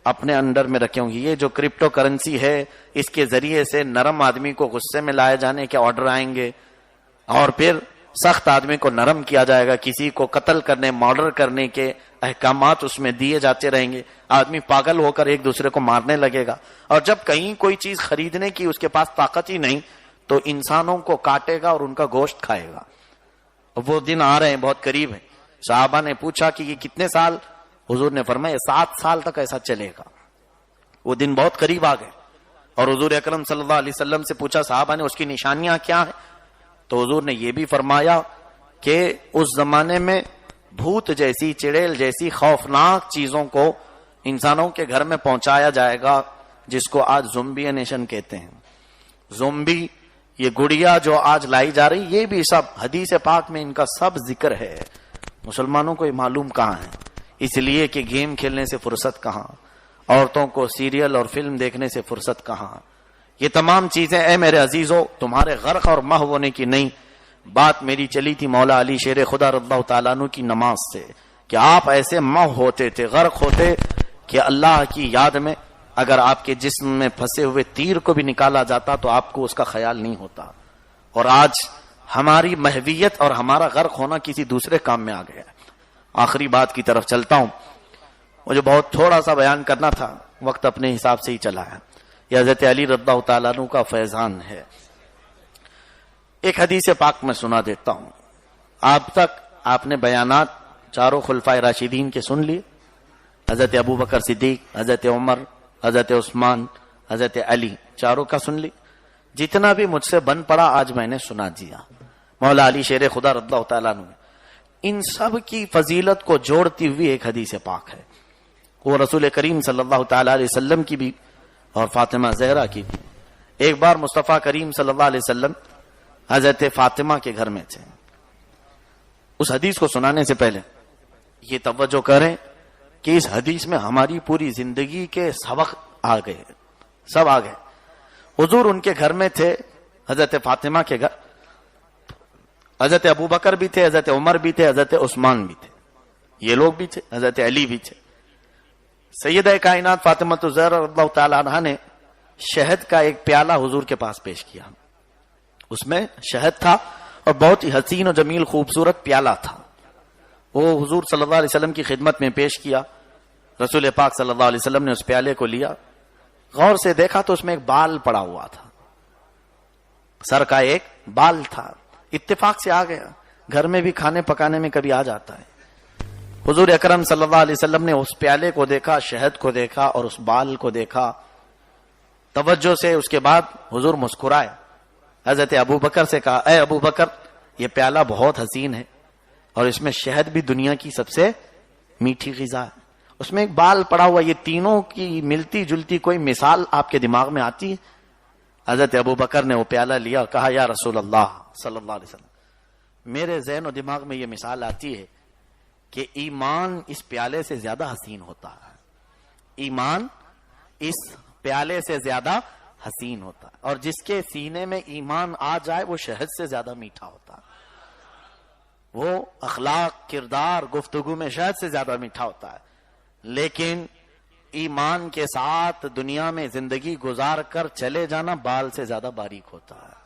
اپنے انڈر میں رکھے ہوں گے. یہ جو کرپٹو کرنسی ہے اس کے ذریعے سے نرم آدمی کو غصے میں لائے جانے کے آرڈر آئیں گے اور پھر سخت آدمی کو نرم کیا جائے گا، کسی کو قتل کرنے، مرڈر کرنے کے احکامات اس میں دیے جاتے رہیں گے، آدمی پاگل ہو کر ایک دوسرے کو مارنے لگے گا، اور جب کہیں کوئی چیز خریدنے کی اس کے پاس طاقت ہی نہیں تو انسانوں کو کاٹے گا اور ان کا گوشت کھائے گا۔ وہ دن آ رہے ہیں، بہت قریب ہیں۔ صحابہ نے پوچھا کہ یہ کتنے سال؟ حضور نے فرمایا 7 سال تک ایسا چلے گا۔ وہ دن بہت قریب آ گئے، اور حضور اکرم صلی اللہ علیہ وسلم سے پوچھا صحابہ نے اس کی نشانیاں کیا ہیں؟ تو حضور نے یہ بھی فرمایا کہ اس زمانے میں بھوت جیسی، چڑیل جیسی خوفناک چیزوں کو انسانوں کے گھر میں پہنچایا جائے گا، جس کو آج زومبی نیشن کہتے ہیں۔ زومبی، یہ گڑیا جو آج لائی جا رہی، یہ بھی سب حدیث پاک میں ان کا سب ذکر ہے۔ مسلمانوں کو یہ معلوم کہاں ہے؟ اس لیے کہ گیم کھیلنے سے فرصت کہاں، عورتوں کو سیریل اور فلم دیکھنے سے فرصت کہاں۔ یہ تمام چیزیں اے میرے عزیزو تمہارے غرق اور محو ہونے کی نہیں، بات میری چلی تھی مولا علی شیر خدا رضی اللہ تعالیٰ عنہ کی نماز سے، کہ آپ ایسے محو ہوتے تھے، غرق ہوتے کہ اللہ کی یاد میں اگر آپ کے جسم میں پھنسے ہوئے تیر کو بھی نکالا جاتا تو آپ کو اس کا خیال نہیں ہوتا۔ اور آج ہماری محویت اور ہمارا غرق ہونا کسی دوسرے کام میں آ گیا ہے۔ آخری بات کی طرف چلتا ہوں، مجھے بہت تھوڑا سا بیان کرنا تھا، وقت اپنے حساب سے ہی چلا ہے۔ یہ حضرت علی رضی اللہ تعالیٰ عنہ کا فیضان ہے۔ ایک حدیث پاک میں سنا دیتا ہوں۔ آپ تک آپ نے بیانات چاروں خلفائے راشدین کے سن لیے، حضرت ابو بکر صدیق، حضرت عمر، حضرت عثمان، حضرت علی، چاروں کا سن لی۔ جتنا بھی مجھ سے بن پڑا آج میں نے سنا دیا۔ مولا علی شیر خدا رضی اللہ تعالیٰ عنہ، ان سب کی فضیلت کو جوڑتی ہوئی ایک حدیث پاک ہے، وہ رسول کریم صلی اللہ تعالیٰ علیہ وسلم کی بھی اور فاطمہ زہرا کی بھی۔ ایک بار مصطفیٰ کریم صلی اللہ علیہ وسلم حضرت فاطمہ کے گھر میں تھے۔ اس حدیث کو سنانے سے پہلے یہ توجہ کریں کہ اس حدیث میں ہماری پوری زندگی کے سبق آ گئے، سب آ گئے۔ حضور ان کے گھر میں تھے، حضرت فاطمہ کے گھر حضرت ابو بکر بھی تھے، حضرت عمر بھی تھے، حضرت عثمان بھی تھے، یہ لوگ بھی تھے، حضرت علی بھی تھے۔ سیدہ کائنات فاطمہ الزہرا رضی اللہ تعالی عنہا نے شہد کا ایک پیالہ حضور کے پاس پیش کیا، اس میں شہد تھا اور بہت ہی حسین و جمیل خوبصورت پیالہ تھا۔ وہ حضور صلی اللہ علیہ وسلم کی خدمت میں پیش کیا۔ رسول پاک صلی اللہ علیہ وسلم نے اس پیالے کو لیا، غور سے دیکھا تو اس میں ایک بال پڑا ہوا تھا، سر کا ایک بال تھا۔ اتفاق سے آ گیا، گھر میں بھی کھانے پکانے میں کبھی آ جاتا ہے۔ حضور اکرم صلی اللہ علیہ وسلم نے اس پیالے کو دیکھا، شہد کو دیکھا اور اس بال کو دیکھا توجہ سے۔ اس کے بعد حضور مسکرائے، حضرت ابو بکر سے کہا، اے ابو بکر، یہ پیالہ بہت حسین ہے اور اس میں شہد بھی دنیا کی سب سے میٹھی غذا ہے، اس میں ایک بال پڑا ہوا، یہ تینوں کی ملتی جلتی کوئی مثال آپ کے دماغ میں آتی ہے؟ حضرت ابو بکر نے وہ پیالہ لیا اور کہا، یا رسول اللہ صلی اللہ علیہ وسلم، میرے ذہن و دماغ میں یہ مثال آتی ہے کہ ایمان اس پیالے سے زیادہ حسین ہوتا ہے، ایمان اس پیالے سے زیادہ حسین ہوتا ہے، اور جس کے سینے میں ایمان آ جائے وہ شہد سے زیادہ میٹھا ہوتا ہے، وہ اخلاق، کردار، گفتگو میں شہد سے زیادہ میٹھا ہوتا ہے۔ لیکن ایمان کے ساتھ دنیا میں زندگی گزار کر چلے جانا بال سے زیادہ باریک ہوتا ہے۔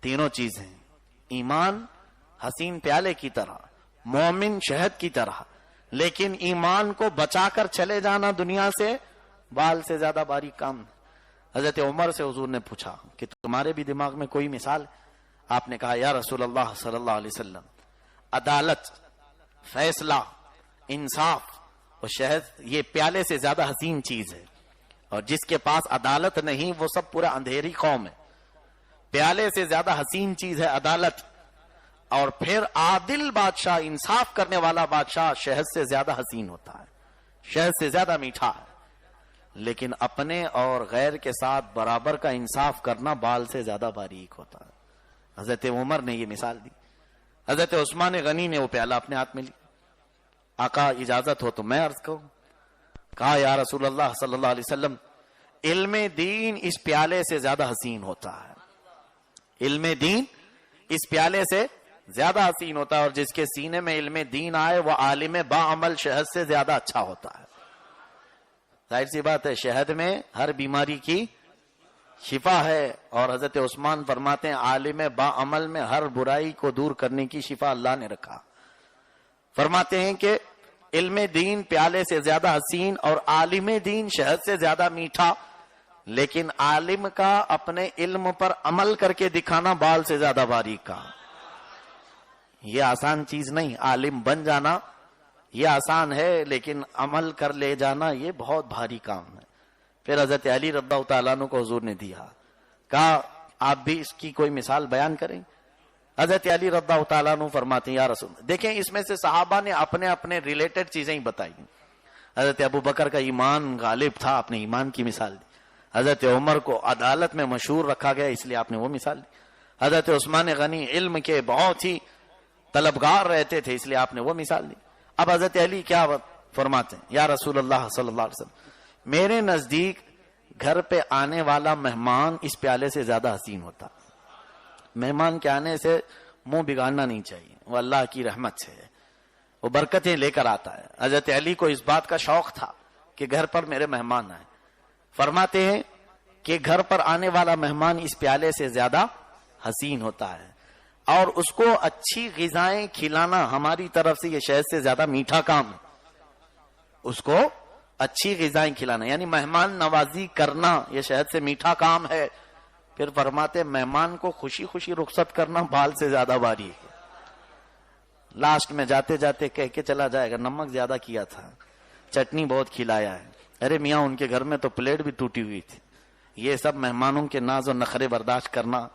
تینوں چیزیں، ایمان حسین پیالے کی طرح، مومن شہد کی طرح، لیکن ایمان کو بچا کر چلے جانا دنیا سے بال سے زیادہ باریک کام۔ حضرت عمر سے حضور نے پوچھا کہ تمہارے بھی دماغ میں کوئی مثال؟ آپ نے کہا، یا رسول اللہ صلی اللہ علیہ وسلم، عدالت، فیصلہ، انصاف اور شہد یہ پیالے سے زیادہ حسین چیز ہے، اور جس کے پاس عدالت نہیں وہ سب پورا اندھیری قوم ہے۔ پیالے سے زیادہ حسین چیز ہے عدالت، اور پھر عادل بادشاہ، انصاف کرنے والا بادشاہ شہد سے زیادہ حسین ہوتا ہے، شہد سے زیادہ میٹھا ہے۔ لیکن اپنے اور غیر کے ساتھ برابر کا انصاف کرنا بال سے زیادہ باریک ہوتا ہے۔ حضرت عمر نے یہ مثال دی۔ حضرت عثمان غنی نے وہ پیالہ اپنے ہاتھ میں لی، آقا اجازت ہو تو میں عرض کروں؟ کہا، یا رسول اللہ صلی اللہ علیہ وسلم، علم دین اس پیالے سے زیادہ حسین ہوتا ہے، علم دین اس پیالے سے زیادہ حسین ہوتا ہے، اور جس کے سینے میں علم دین آئے وہ عالم با عمل شہد سے زیادہ اچھا ہوتا ہے۔ ظاہر سی بات ہے، شہد میں ہر بیماری کی شفا ہے، اور حضرت عثمان فرماتے ہیں عالم با عمل میں ہر برائی کو دور کرنے کی شفا اللہ نے رکھا۔ فرماتے ہیں کہ علم دین پیالے سے زیادہ حسین اور عالم دین شہد سے زیادہ میٹھا، لیکن عالم کا اپنے علم پر عمل کر کے دکھانا بال سے زیادہ باریک کا۔ یہ آسان چیز نہیں، عالم بن جانا یہ آسان ہے، لیکن عمل کر لے جانا یہ بہت بھاری کام ہے۔ پھر حضرت علی رضی اللہ تعالیٰ عنہ کو حضور نے دیا، کہا آپ بھی اس کی کوئی مثال بیان کریں۔ حضرت علی رضی اللہ تعالیٰ عنہ فرماتے ہیں یا رسول، دیکھیں اس میں سے صحابہ نے اپنے اپنے ریلیٹڈ چیزیں ہی بتائی۔ حضرت ابو بکر کا ایمان غالب تھا، آپ نے ایمان کی مثال دی۔ حضرت عمر کو عدالت میں مشہور رکھا گیا، اس لیے آپ نے وہ مثال دی۔ حضرت عثمان غنی علم کے بہت ہی طلبگار رہتے تھے، اس لیے آپ نے وہ مثال دی۔ اب حضرت علی کیا فرماتے ہیں، یا رسول اللہ صلی اللہ علیہ وسلم، میرے نزدیک گھر پہ آنے والا مہمان اس پیالے سے زیادہ حسین ہوتا۔ مہمان کے آنے سے منہ بگاڑنا نہیں چاہیے، وہ اللہ کی رحمت سے ہے، وہ برکتیں لے کر آتا ہے۔ حضرت علی کو اس بات کا شوق تھا کہ گھر پر میرے مہمان آئے۔ فرماتے ہیں کہ گھر پر آنے والا مہمان اس پیالے سے زیادہ حسین ہوتا ہے، اور اس کو اچھی غذائیں کھلانا ہماری طرف سے یہ شہد سے زیادہ میٹھا کام ہے۔ اس کو اچھی غذائیں کھلانا یعنی مہمان نوازی کرنا یہ شہد سے میٹھا کام ہے۔ پھر فرماتے مہمان کو خوشی خوشی رخصت کرنا بال سے زیادہ باری ہے۔ لاسٹ میں جاتے جاتے کہہ کے چلا جائے گا نمک زیادہ کیا تھا، چٹنی بہت کھلایا ہے، ارے میاں ان کے گھر میں تو پلیٹ بھی ٹوٹی ہوئی تھی۔ یہ سب مہمانوں کے ناز و نخرے برداشت کرنا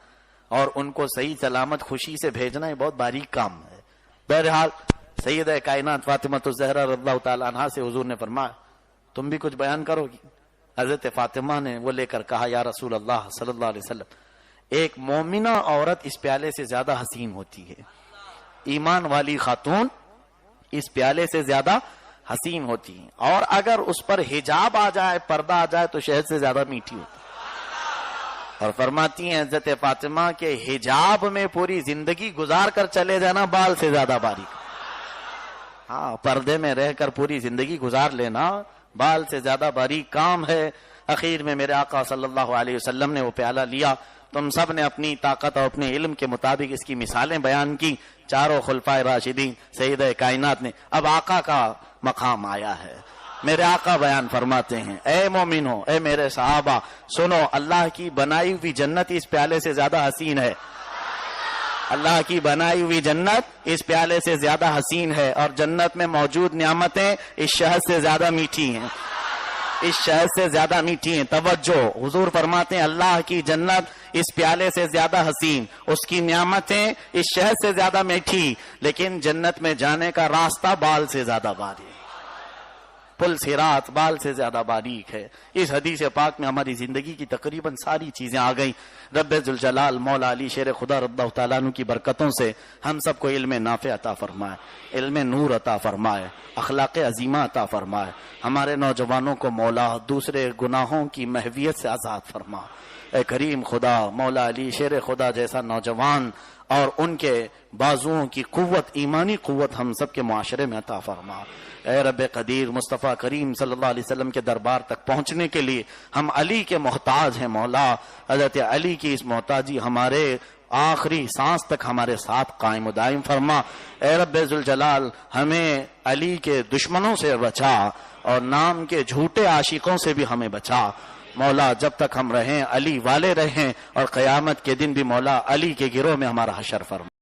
اور ان کو صحیح سلامت خوشی سے بھیجنا یہ بہت باریک کام ہے۔ بہرحال سیدہ کائنات فاطمہ الزہرا رضی اللہ تعالی عنہا سے حضور نے فرمایا تم بھی کچھ بیان کرو گی؟ حضرت فاطمہ نے وہ لے کر کہا یا رسول اللہ صلی اللہ علیہ وسلم، ایک مومنہ عورت اس پیالے سے زیادہ حسین ہوتی ہے، ایمان والی خاتون اس پیالے سے زیادہ حسین ہوتی ہے، اور اگر اس پر حجاب آ جائے، پردہ آ جائے تو شہد سے زیادہ میٹھی ہوتی ہے۔ اور فرماتی ہیں حضرت فاطمہ کے حجاب میں پوری زندگی گزار کر چلے جانا بال سے زیادہ باریک۔ ہاں، پردے میں رہ کر پوری زندگی گزار لینا بال سے زیادہ باریک کام ہے۔ اخیر میں میرے آقا صلی اللہ علیہ وسلم نے وہ پیالہ لیا، تم سب نے اپنی طاقت اور اپنے علم کے مطابق اس کی مثالیں بیان کی، چاروں خلفائے راشدین سیدہ کائنات نے۔ اب آقا کا مقام آیا ہے، میرے آقا بیان فرماتے ہیں اے مومنو، اے میرے صحابہ سنو، اللہ کی بنائی ہوئی جنت اس پیالے سے زیادہ حسین ہے، اللہ کی بنائی ہوئی جنت اس پیالے سے زیادہ حسین ہے، اور جنت میں موجود نعمتیں اس شہد سے زیادہ میٹھی ہیں، اس شہد سے زیادہ میٹھی ہیں۔ توجہ، حضور فرماتے ہیں اللہ کی جنت اس پیالے سے زیادہ حسین، اس کی نعمتیں اس شہد سے زیادہ میٹھی، لیکن جنت میں جانے کا راستہ بال سے زیادہ باریک، پل صراط بال سے زیادہ باریک ہے۔ اس حدیث پاک میں ہماری زندگی کی تقریباً ساری چیزیں آ گئیں۔ رب ذوالجلال مولا علی شیر خدا رضی اللہ تعالیٰ عنہ کی برکتوں سے ہم سب کو علم نافع عطا فرمائے، علم نور عطا فرمائے، اخلاق عظیمہ عطا فرمائے، ہمارے نوجوانوں کو مولا دوسرے گناہوں کی محویت سے آزاد فرما۔ اے کریم خدا، مولا علی شیر خدا جیسا نوجوان اور ان کے بازوؤں کی قوت، ایمانی قوت ہم سب کے معاشرے میں عطا فرما۔ اے رب قدیر، مصطفیٰ کریم صلی اللہ علیہ وسلم کے دربار تک پہنچنے کے لیے ہم علی کے محتاج ہیں مولا، حضرت علی کی اس محتاجی ہمارے آخری سانس تک ہمارے ساتھ قائم و دائم فرما۔ اے رب ذوالجلال، ہمیں علی کے دشمنوں سے بچا اور نام کے جھوٹے عاشقوں سے بھی ہمیں بچا مولا۔ جب تک ہم رہیں علی والے رہیں، اور قیامت کے دن بھی مولا علی کے گروہ میں ہمارا حشر فرما۔